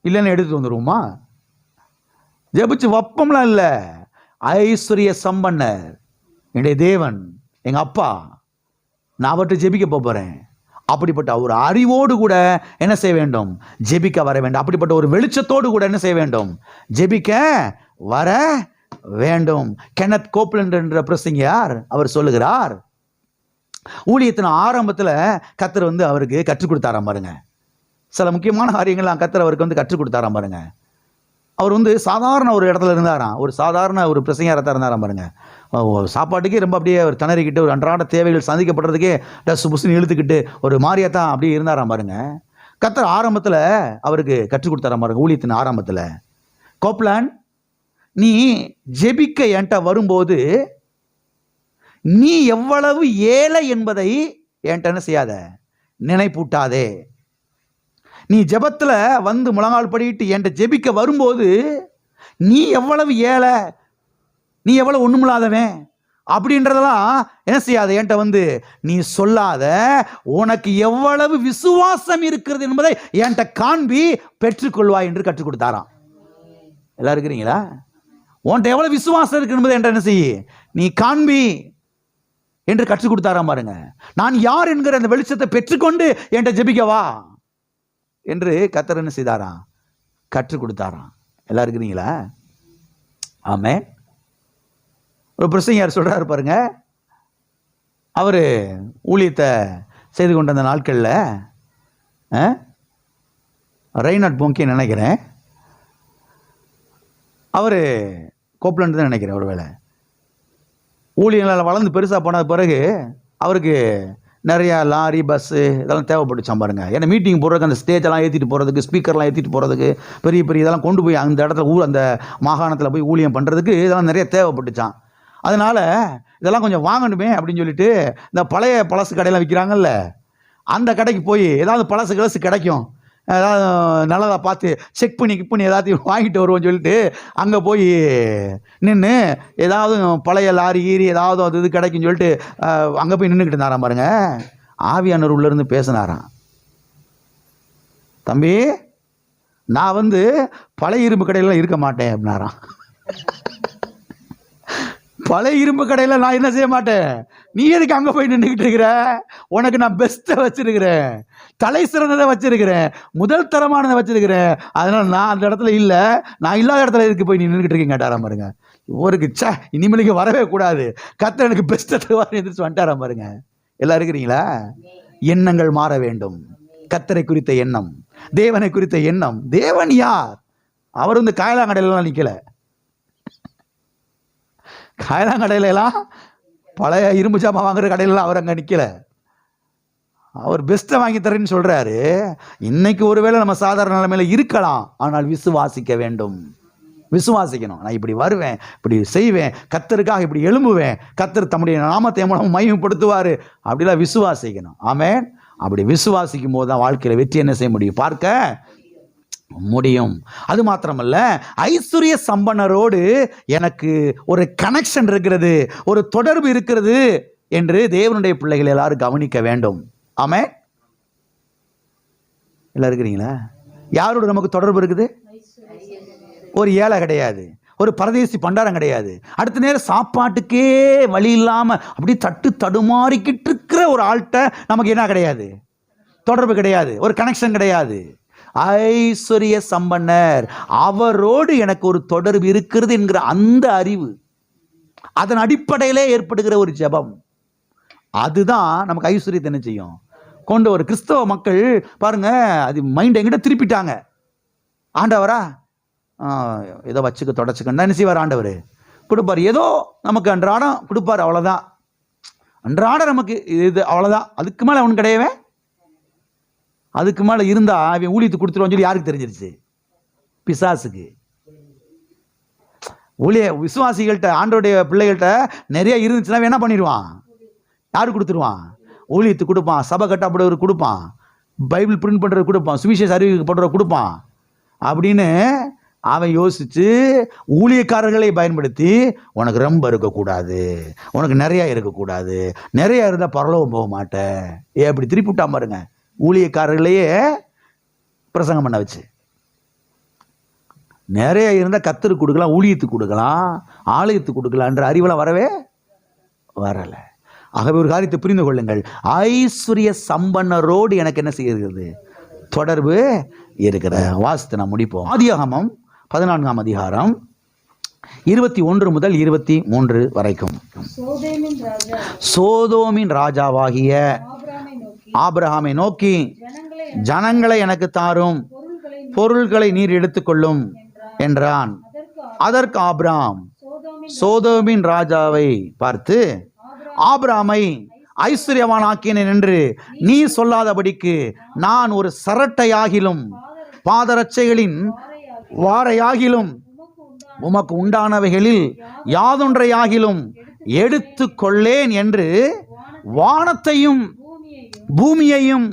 இல்லைன்னு எடுத்து வந்துருவோமா? ஜெபிச்சு வைப்போம்லாம் இல்லை. ஐஸ்வர்ய சம்பன்னர் என்னுடைய தேவன், எங்க அப்பா, நான் அவர்கிட்ட ஜெபிக்க போறேன். அப்படிப்பட்ட ஒரு அறிவோடு கூட என்ன செய்ய வேண்டும், ஜெபிக்க வர வேண்டும். அப்படிப்பட்ட ஒரு வெளிச்சத்தோடு கூட என்ன செய்ய வேண்டும், ஜெபிக்க வர வேண்டும். கென்னத் கோப்லண்ட் என்ற பிரசங்கியார் அவர் சொல்லுகிறார், ஊழியத்தின் ஆரம்பத்தில் கர்த்தர் வந்து அவருக்கு கற்றுக் கொடுத்தாராம் பாருங்க. சில முக்கியமான காரியங்கள்லாம் கர்த்தர் அவருக்கு வந்து கற்றுக் கொடுத்தாராம் பாருங்க. அவர் வந்து சாதாரண ஒரு இடத்துல இருந்தாராம், ஒரு சாதாரண ஒரு பிரசங்கியாரத்தான் இருந்தாராம் பாருங்க. சாப்பாட்டுக்கே ரொம்ப அப்படியே ஒரு திணறிக்கிட்டு, ஒரு அன்றாட தேவைகள் சந்திக்கப்படுறதுக்கே டஸ் புஸ்ன்னு இழுத்துக்கிட்டு ஒரு மாதிரியாத்தான் அப்படியே இருந்தாராம் பாருங்க. கர்த்தர் ஆரம்பத்தில் அவருக்கு கற்றுக் கொடுத்தாராம் பாருங்க. ஊழியத்தின் ஆரம்பத்தில், கோப்லாண்ட், நீ ஜெபிக்க என்கிட்ட வரும்போது நீ எவ்வளவு ஏழை என்பதை என்கிட்ட என்ன செய்யாத, நினைப்பூட்டாதே. நீ ஜெபத்தில் வந்து முழங்கால் படிட்டு என்கிட்ட ஜெபிக்க வரும்போது நீ எவ்வளவு ஏழை, நீ எவ்வளவு ஒண்ணுமில்லாதவன் அப்படின்றதெல்லாம் என்ன செய்யாத, என்கிட்ட வந்து நீ சொல்லாத. உனக்கு எவ்வளவு விசுவாசம் இருக்கிறது என்பதை என்கிட்ட காண்பி, பெற்றுக்கொள்வாய் என்று கற்றுக் கொடுத்தாராம். எல்லாம் இருக்கிறீங்களா? உன்கிட்ட எவ்வளவு விசுவாசம் இருக்கு என்பதை என்கிட்ட என்ன செய்ய, நீ காண்பி என்று கற்றுக் கொடுத்தாராம் பாருங்க. நான் யார் என்கிற அந்த வெளிச்சத்தை பெற்றுக்கொண்டு என்கிட்ட ஜெபிக்கவா என்று கர்த்தர் என்ன செய்தாராம், கற்றுக் கொடுத்தாராம். எல்லாம் இருக்கிறீங்களா? ஆமென். ஒரு பிரசங்கியார் சொல்றாரு பாருங்க, அவரு ஊழியத்தை செய்து கொண்ட அந்த நாட்களில் ரெய்னார்ட் போங்கி நினைக்கிறேன், அவர் கோப்லாண்ட் தான் நினைக்கிறேன். ஒருவேளை ஊழியங்களால் வளர்ந்து பெருசாக போன பிறகு அவருக்கு நிறையா லாரி, பஸ்ஸு இதெல்லாம் தேவைப்பட்டுச்சான் பாருங்க. ஏன்னா மீட்டிங் போடுறதுக்கு அந்த ஸ்டேஜெல்லாம் ஏற்றிட்டு போகிறதுக்கு, ஸ்பீக்கர்லாம் ஏற்றிட்டு போகிறதுக்கு, பெரிய பெரிய இதெல்லாம் கொண்டு போய் அந்த இடத்துல அந்த மாகாணத்தில் போய் ஊழியம் பண்ணுறதுக்கு இதெல்லாம் நிறைய தேவைப்பட்டுச்சான். அதனால் இதெல்லாம் கொஞ்சம் வாங்கணுமே அப்படின்னு சொல்லிட்டு இந்த பழைய பழசு கடையெல்லாம் விற்கிறாங்கல்ல, அந்த கடைக்கு போய் ஏதாவது பழசு கிழசு கிடைக்கும், ஏதாவது நல்லதாக பார்த்து செக் பண்ணி எல்லாத்தையும் வாங்கிட்டு வருவோம்னு சொல்லிட்டு அங்கே போய் நின்று ஏதாவது பழைய லாரி கீரி ஏதாவது அது இது கிடைக்குன்னு சொல்லிட்டு அங்கே போய் நின்றுக்கிட்டு இருந்தாராம் பாருங்க. ஆவியானவர் உள்ளேருந்து பேசினாராம், தம்பி நான் பழைய இரும்பு கடையிலாம் இருக்க மாட்டேன் அப்படின்னாராம். பழைய இரும்பு கடையில் நான் என்ன செய்ய மாட்டேன், நீ எதுக்கு அங்கே போய் நின்றுக்கிட்டு இருக்கிற, உனக்கு நான் பெஸ்ட்டை வச்சிருக்கிறேன், தலை சிறந்ததை வச்சிருக்கிறேன், முதல் தரமானதை வச்சிருக்கிறேன், அதனால் நான் அந்த இடத்துல இல்லை, நான் இல்லாத இடத்துல இதுக்கு போய் நின்றுக்கிட்டு இருக்கேன் கேட்டாராம் பாருங்க. இவருக்கு இனிமேலுக்கு வரவே கூடாது, கர்த்தர் எனக்கு பெஸ்ட்டை தருவார் எந்திரிச்சு வந்துட்டாராம் பாருங்க. எல்லாம் இருக்கிறீங்களா? எண்ணங்கள் மாற வேண்டும். கர்த்தரை குறித்த எண்ணம், தேவனை குறித்த எண்ணம். தேவன் யார்? அவர் காயலாங்கடையிலாம் நிற்கல. காயலாங்கடையிலாம் பழைய இரும்பு சாமான் வாங்குற கடையிலாம் அவர் அங்கே நிற்கல. அவர் பெஸ்ட்டை வாங்கி தரேன்னு சொல்றாரு. இன்னைக்கு ஒருவேளை நம்ம சாதாரண நிலைமையில இருக்கலாம், ஆனால் விசுவாசிக்க வேண்டும். விசுவாசிக்கணும். நான் இப்படி வருவேன், இப்படி செய்வேன், கர்த்தருக்காக இப்படி எழும்புவேன், கர்த்தர் தம்முடைய நாமத்தை மூலம் மகிமைப்படுத்துவார், அப்படிலாம் விசுவாசிக்கணும். ஆமென். அப்படி விசுவாசிக்கும் போது தான் வாழ்க்கையில் வெற்றி என்ன செய்ய முடியும், பார்க்க முடியும். அது மாத்திரமல்ல, ஐஸ்வர்ய சம்பன்னரோடு எனக்கு ஒரு கனெக்ஷன் இருக்கிறது, ஒரு தொடர்பு இருக்கிறது என்று தேவனுடைய பிள்ளைகள் எல்லாரும் கவனிக்க வேண்டும். ஆமென். எல்லாம் இருக்கிறீங்களா? யாரோடு நமக்கு தொடர்பு இருக்குது? ஒரு ஏழை கிடையாது, ஒரு பரதேசி பண்டாரம் கிடையாது, அடுத்த நேரம் சாப்பாட்டுக்கே வழி இல்லாம அப்படி தட்டு தடுமாறிக்கிட்டு இருக்கிற ஒரு ஆள்கிட்ட நமக்கு என்ன கிடையாது, தொடர்பு கிடையாது, ஒரு கனெக்ஷன் கிடையாது. ஐஸ்வர்ய சம்பன்னர், அவரோடு எனக்கு ஒரு தொடர்பு இருக்கிறது என்கிற அந்த அறிவு, அதன் அடிப்படையிலே ஏற்படுகிற ஒரு ஜெபம், அதுதான் நமக்கு ஐஸ்வர்யத்தை என்ன செய்யும் கொண்டு. ஒரு கிறிஸ்தவ மக்கள் பாருங்க, அது மைண்ட் எங்கிட்ட திருப்பிட்டாங்க. ஆண்டவரா ஏதோ வச்சுக்க தொடச்சுக்கன்னா என்ன செய்வார்? ஆண்டவர் கொடுப்பார், ஏதோ நமக்கு அன்றாடம் கொடுப்பார், அவ்வளோதான். அன்றாடம் நமக்கு இது அவ்வளோதான், அதுக்கு மேலே அவன் கிடையவே. அதுக்கு மேலே இருந்தா அவன் ஊழியத்து கொடுத்துருவான்னு சொல்லி யாருக்கு தெரிஞ்சிருச்சு? பிசாசுக்கு. விசுவாசிகள்கிட்ட, ஆண்டோடைய பிள்ளைகள்கிட்ட நிறைய இருந்துச்சுன்னா என்ன பண்ணிடுவான்? யாரு கொடுத்துருவான்? ஊழியத்து கொடுப்பான், சபை கட்டப்படுறவர் கொடுப்பான், பைபிள் பிரிண்ட் பண்ணுறது கொடுப்பான், சுவிசேஷ அறிவிக்கப்படுறவர் கொடுப்பான் அப்படின்னு அவன் யோசிச்சு ஊழியக்காரர்களை பயன்படுத்தி உனக்கு ரொம்ப இருக்கக்கூடாது, உனக்கு நிறையா இருக்கக்கூடாது, நிறையா இருந்தால் பரலோகம் போக மாட்டேன், அப்படி திருப்பி விட்டான் பாருங்க. ஊழியக்காரர்களையே பிரசங்கம் பண்ண வச்சு, நிறைய இருந்தால் கர்த்தருக்கு கொடுக்கலாம், ஊழியத்துக்கு கொடுக்கலாம், ஆலயத்துக்கு கொடுக்கலான்ற அறிவெல்லாம் வரவே வரலை. ஆகவே ஒரு காரியத்தை புரிந்து கொள்ளுங்கள், ஐஸ்வர்ய சம்பன்னரோடு எனக்கு என்ன செய்கிறது? தொடர்பு இருக்கிற. வாசித்து நாம் முடிப்போம். ஆதியாகமம் 14ஆம் அதிகாரம் 21 முதல் 23 வரைக்கும். சோதோமின் ராஜாவாகிய ஆபிரகாமை நோக்கி, ஜனங்களை எனக்கு தாரும், பொருள்களை நீர் எடுத்துக்கொள்ளும் என்றான். அதற்கு ஆபிரகாம் சோதோமின் ராஜாவை பார்த்து, ஆபிரகாமை ஐஸ்வர்யவானாக்கினேன் என்று நீ சொல்லாதபடிக்கு நான் ஒரு சரட்டையாகிலும் பாதரட்சைகளின் வாரையாகிலும் உமக்கு உண்டானவைகளில் யாதொன்றையாகிலும் எடுத்து கொள்ளேன் என்று வானத்தையும் பூமியையும்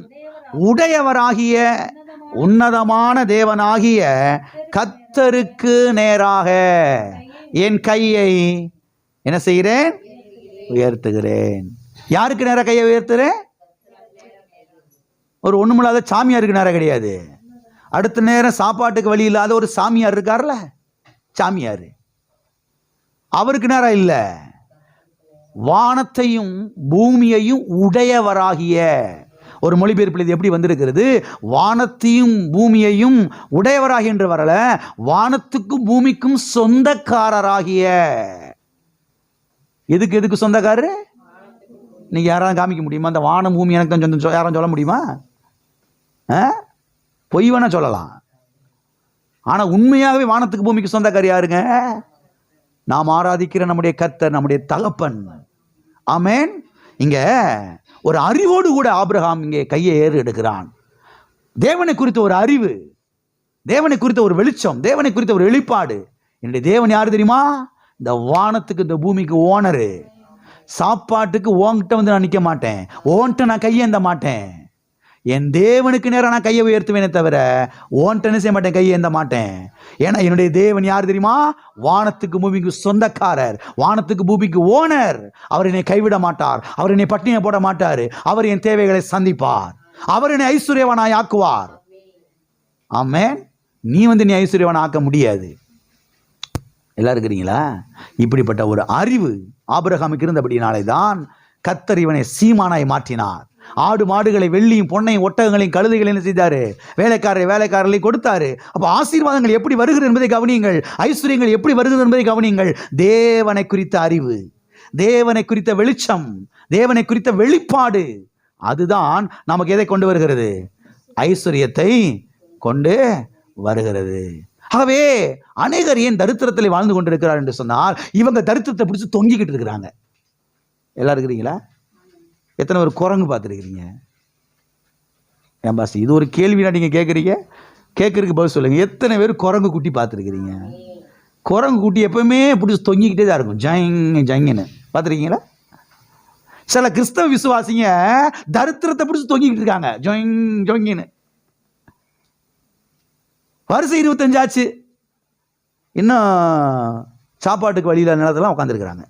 உடையவராகிய உன்னதமான தேவனாகிய கர்த்தருக்கு நேராக என் கையை என்ன செய்கிறேன்? உயர்த்துகிறேன். யாருக்கு நேராக கையை உயர்த்துறேன்? ஒரு ஒண்ணுமில்லாத சாமியாருக்கு நேரம் கிடையாது. அடுத்த நேரம் சாப்பாட்டுக்கு வழி இல்லாத ஒரு சாமியார் இருக்கார்ல, சாமியார், அவருக்கு நேரம் இல்லை. வானத்தையும் பூமியையும் உடையவராகிய, ஒரு மொழிபெயர்ப்பில் இது எப்படி வந்திருக்கிறது? வானத்தையும் பூமியையும் உடையவராகிய என்று வரல, வானத்துக்கும் பூமிக்கும் சொந்தக்காரராகிய. எதுக்கு சொந்தக்காரரு? நீங்க யாராவது காமிக்க முடியுமா? அந்த வானம் பூமி எனக்கு தான் சொந்தம் யாரும் சொல்ல முடியுமா? பொய் வேணா சொல்லலாம், ஆனா உண்மையாகவே வானத்துக்கு பூமிக்கு சொந்தக்காரர் யாருங்க? நாம் ஆராதிக்கிற நம்முடைய கர்த்தர், நம்முடைய தகப்பன். ஆமென். இங்க ஒரு அறிவோடு கூட ஆபிரகாம் இங்கே கையை ஏறு எடுக்கிறான். தேவனை குறித்த ஒரு அறிவு, தேவனை குறித்த ஒரு வெளிச்சம், தேவனை குறித்த ஒரு வெளிப்பாடு. என்னுடைய தேவன் யாரு தெரியுமா? இந்த வானத்துக்கு இந்த பூமிக்கு ஓனரு. சாப்பாட்டுக்கு ஓங்கிட்ட நான் நிற்க மாட்டேன், ஓன்ட்ட நான் கையேந்த மாட்டேன். என் தேவனுக்கு நேரம் நான் கையை உயர்த்துவேனே தவிர ஓன்ட்டு என்ன செய்ய மாட்டேன், கையை ஏந்த மாட்டேன். ஏன்னா என்னுடைய தேவன் யார் தெரியுமா? வானத்துக்கு பூமிக்கு சொந்தக்காரர், வானத்துக்கு பூமிக்கு ஓனர். அவர் என்னை கைவிட மாட்டார், அவர் என்னை பட்டினியை போட மாட்டார், அவர் என் தேவைகளை சந்திப்பார், அவர் என்னை ஐஸ்வர்யவானாய் ஆக்குவார். ஆமென். நீ நீ ஐஸ்வர்யவான் ஆக்க முடியாது. எல்லாம் இருக்கிறீங்களா? இப்படிப்பட்ட ஒரு அறிவு ஆபிரகாமுக்கு இருந்தபடினாலே தான் கர்த்தர் இவனை சீமானாய் மாற்றினார். ஆடு மாடுகளை, வெள்ளியும் பொன்னையும் ஒட்டகங்களையும் கழுதைகளை என்ன செய்தாரு? வேலைக்காரர்களை கொடுத்தாரு. அப்ப ஆசீர்வாதங்கள் எப்படி வருகிறது என்பதை கவனியுங்கள், ஐஸ்வர்யங்கள் எப்படி வருகிறது என்பதை கவனியுங்கள். தேவனை குறித்த அறிவு, தேவனை குறித்த வெளிச்சம், தேவனை குறித்த வெளிப்பாடு, அதுதான் நமக்கு எதை கொண்டு வருகிறது? ஐஸ்வர்யத்தை கொண்டு வருகிறது. ஆகவே அநேகர் ஏன் தரித்திரத்தில் வாழ்ந்து கொண்டிருக்கிறார் என்று சொன்னால், இவங்க தரித்திரத்தை பிடிச்சி தொங்கிக்கிட்டு இருக்கிறாங்க. எல்லாம் இருக்கிறீங்களா? எத்தனை பேர் குரங்கு பார்த்துருக்கிறீங்க? ஏன் பாஸ், இது ஒரு கேள்வினா நீங்கள் கேட்குறீங்க, கேட்கறதுக்கு பதில் சொல்லுங்க. எத்தனை பேர் குரங்கு குட்டி பார்த்துருக்கிறீங்க? குரங்கு குட்டி எப்பவுமே பிடிச்சி தொங்கிக்கிட்டே தான் இருக்கும், ஜங்குன்னு. பார்த்துருக்கீங்களா? சில கிறிஸ்தவ விசுவாசிங்க தரித்திரத்தை பிடிச்சி தொங்கிக்கிட்டு இருக்காங்க, ஜொங்கின்னு. வருஷம் 25 ஆச்சு, இன்னும் சாப்பாட்டுக்கு வழியில் நிலத்தெல்லாம் உட்காந்துருக்கிறாங்க.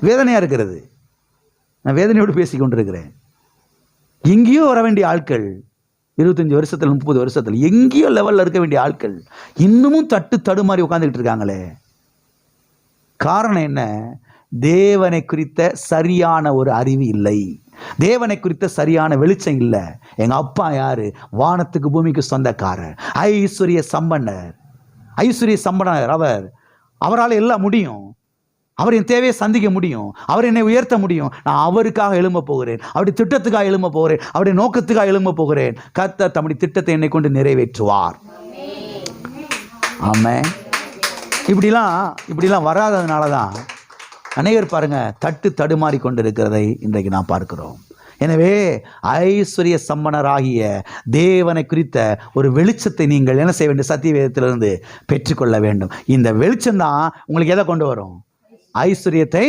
வேதனையாக இருக்கிறது. நான் வேதனையோடு பேசி கொண்டிருக்கிறேன். எங்கேயோ வர வேண்டிய ஆட்கள், 25 வருஷத்தில் 30 வருஷத்தில் எங்கேயோ லெவலில் இருக்க வேண்டிய ஆட்கள் இன்னமும் தடுமாறி உட்காந்துக்கிட்டு இருக்காங்களே. காரணம் என்ன? தேவனை குறித்த சரியான ஒரு அறிவு இல்லை, தேவனை குறித்த சரியான வெளிச்சம் இல்லை. எங்க அப்பா யாரு? வானத்துக்கு பூமிக்கு சொந்தக்காரர், ஐஸ்வர்ய சம்பன்னர். அவரால் எல்லாம் முடியும். அவர் என் தேவையை சந்திக்க முடியும், அவர் என்னை உயர்த்த முடியும். நான் அவருக்காக எழும்ப போகிறேன், அவருடைய திட்டத்துக்காக எழும்ப போகிறேன், அவருடைய நோக்கத்துக்காக எழும்ப போகிறேன். கர்த்தர் தம்முடைய திட்டத்தை என்னை கொண்டு நிறைவேற்றுவார். ஆமென். இப்படிலாம் வராததுனால தான் அநேகர் பாருங்க தடுமாறி கொண்டிருக்கிறதை இன்றைக்கு நாம் பார்க்கிறோம். எனவே ஐஸ்வர்ய சம்பனராகிய தேவனை குறித்த ஒரு வெளிச்சத்தை நீங்கள் என்ன செய்ய வேண்டும்? சத்திய வேதத்திலிருந்து பெற்றுக்கொள்ள வேண்டும். இந்த வெளிச்சம் தான் உங்களுக்கு எதை கொண்டு வரும்? ஐஸ்வர்யத்தை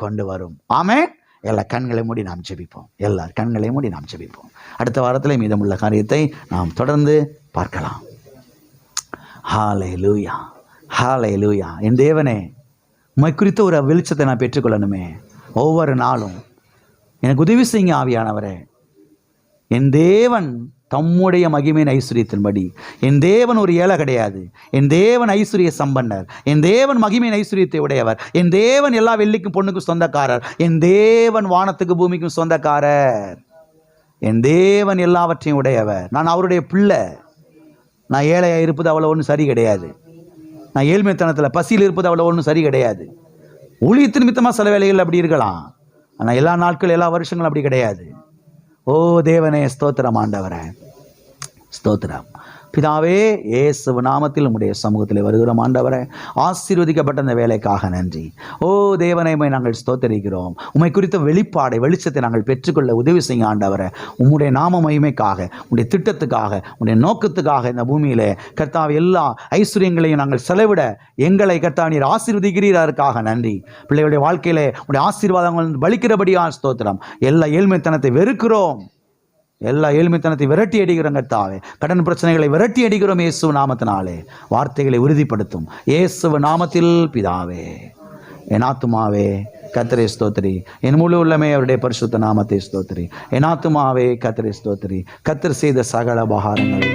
கொண்டு வரும். ஆமென். எல்லா கண்களை மூடி நாம் ஜெபிப்போம். எல்லார் கண்களை மூடி நாம் ஜெபிப்போம். அடுத்த வாரத்தில் மீதமுள்ள காரியத்தை நாம் தொடர்ந்து பார்க்கலாம். ஹல்லேலூயா, ஹல்லேலூயா. என் தேவனே, உம்மை குறித்த ஒரு வெளிச்சத்தை நான் பெற்றுக்கொள்ளணுமே. ஒவ்வொரு நாளும் எனக்கு உதவி செய்யுங்க ஆவியானவரே. என் தேவன் தம்முடைய மகிமையின் ஐஸ்வர்யத்தின்படி, என் தேவன் ஒரு ஏழை கிடையாது, என் தேவன் ஐஸ்வர்ய சம்பன்னர், என் தேவன் மகிமையின் ஐஸ்வர்யத்தை உடையவர், என் தேவன் எல்லா வெள்ளிக்கும் பொண்ணுக்கும் சொந்தக்காரர், என் தேவன் வானத்துக்கு பூமிக்கும் சொந்தக்காரர், என் தேவன் எல்லாவற்றையும் உடையவர். நான் அவருடைய பிள்ளை. நான் ஏழையாக இருப்பது அவ்வளோ ஒன்றும் சரி கிடையாது, நான் ஏழ்மைத்தனத்தில் பசியில் இருப்பது அவ்வளோ ஒன்றும் சரி கிடையாது. ஊழியத்தின் நிமித்தமாக சில வேலைகள் அப்படி இருக்கலாம், ஆனால் எல்லா நாட்கள் எல்லா வருஷங்களும் அப்படி கிடையாது. ஓ தேவனே, ஸ்தோத்திரம் ஆண்டவரே, ஸ்தோத்திரம். பிதாவே, இயேசு நாமத்தில் உம்முடைய சமூகத்தில் வருகிறோம் ஆண்டவரே. ஆசீர்வதிக்கப்பட்ட இந்த வேலைக்காக நன்றி. ஓ தேவனை நாங்கள் ஸ்தோத்தரிக்கிறோம். உம்மை குறித்த வெளிப்பாடை, வெளிச்சத்தை நாங்கள் பெற்றுக்கொள்ள உதவி செய்ய ஆண்டவரே. உம்முடைய நாம மகிமைக்காக, உம்முடைய திட்டத்துக்காக, உம்முடைய நோக்கத்துக்காக இந்த பூமியிலே கர்த்தாவே எல்லா ஐஸ்வர்யங்களையும் நாங்கள் செலவிட எங்களை கர்த்தாவே நீர் ஆசீர்வதிக்கிறீரதற்காக நன்றி. பிள்ளைகளுடைய வாழ்க்கையிலே உம்முடைய ஆசீர்வாதங்கள் பலிக்கிறபடியாக ஸ்தோத்திரம். எல்லா ஏழ்மைத்தனத்தை வெறுக்கிறோம், எல்லா ஏழ்மைத்தனத்தை விரட்டி அடிக்கிறோம் கர்த்தாவே. கடன் பிரச்சனைகளை விரட்டி அடிக்கிறோம் இயேசு நாமத்தினாலே. வார்த்தைகளை உறுதிப்படுத்தும் இயேசு நாமத்தில் பிதாவே. என் ஆத்துமாவே கர்த்தரை ஸ்தோத்திரி, என் முழு உள்ளமே அவருடைய பரிசுத்த நாமத்தை ஸ்தோத்திரி. என் ஆத்துமாவே கர்த்தரை ஸ்தோத்திரி, கர்த்தர் செய்த சகல உபகாரங்களை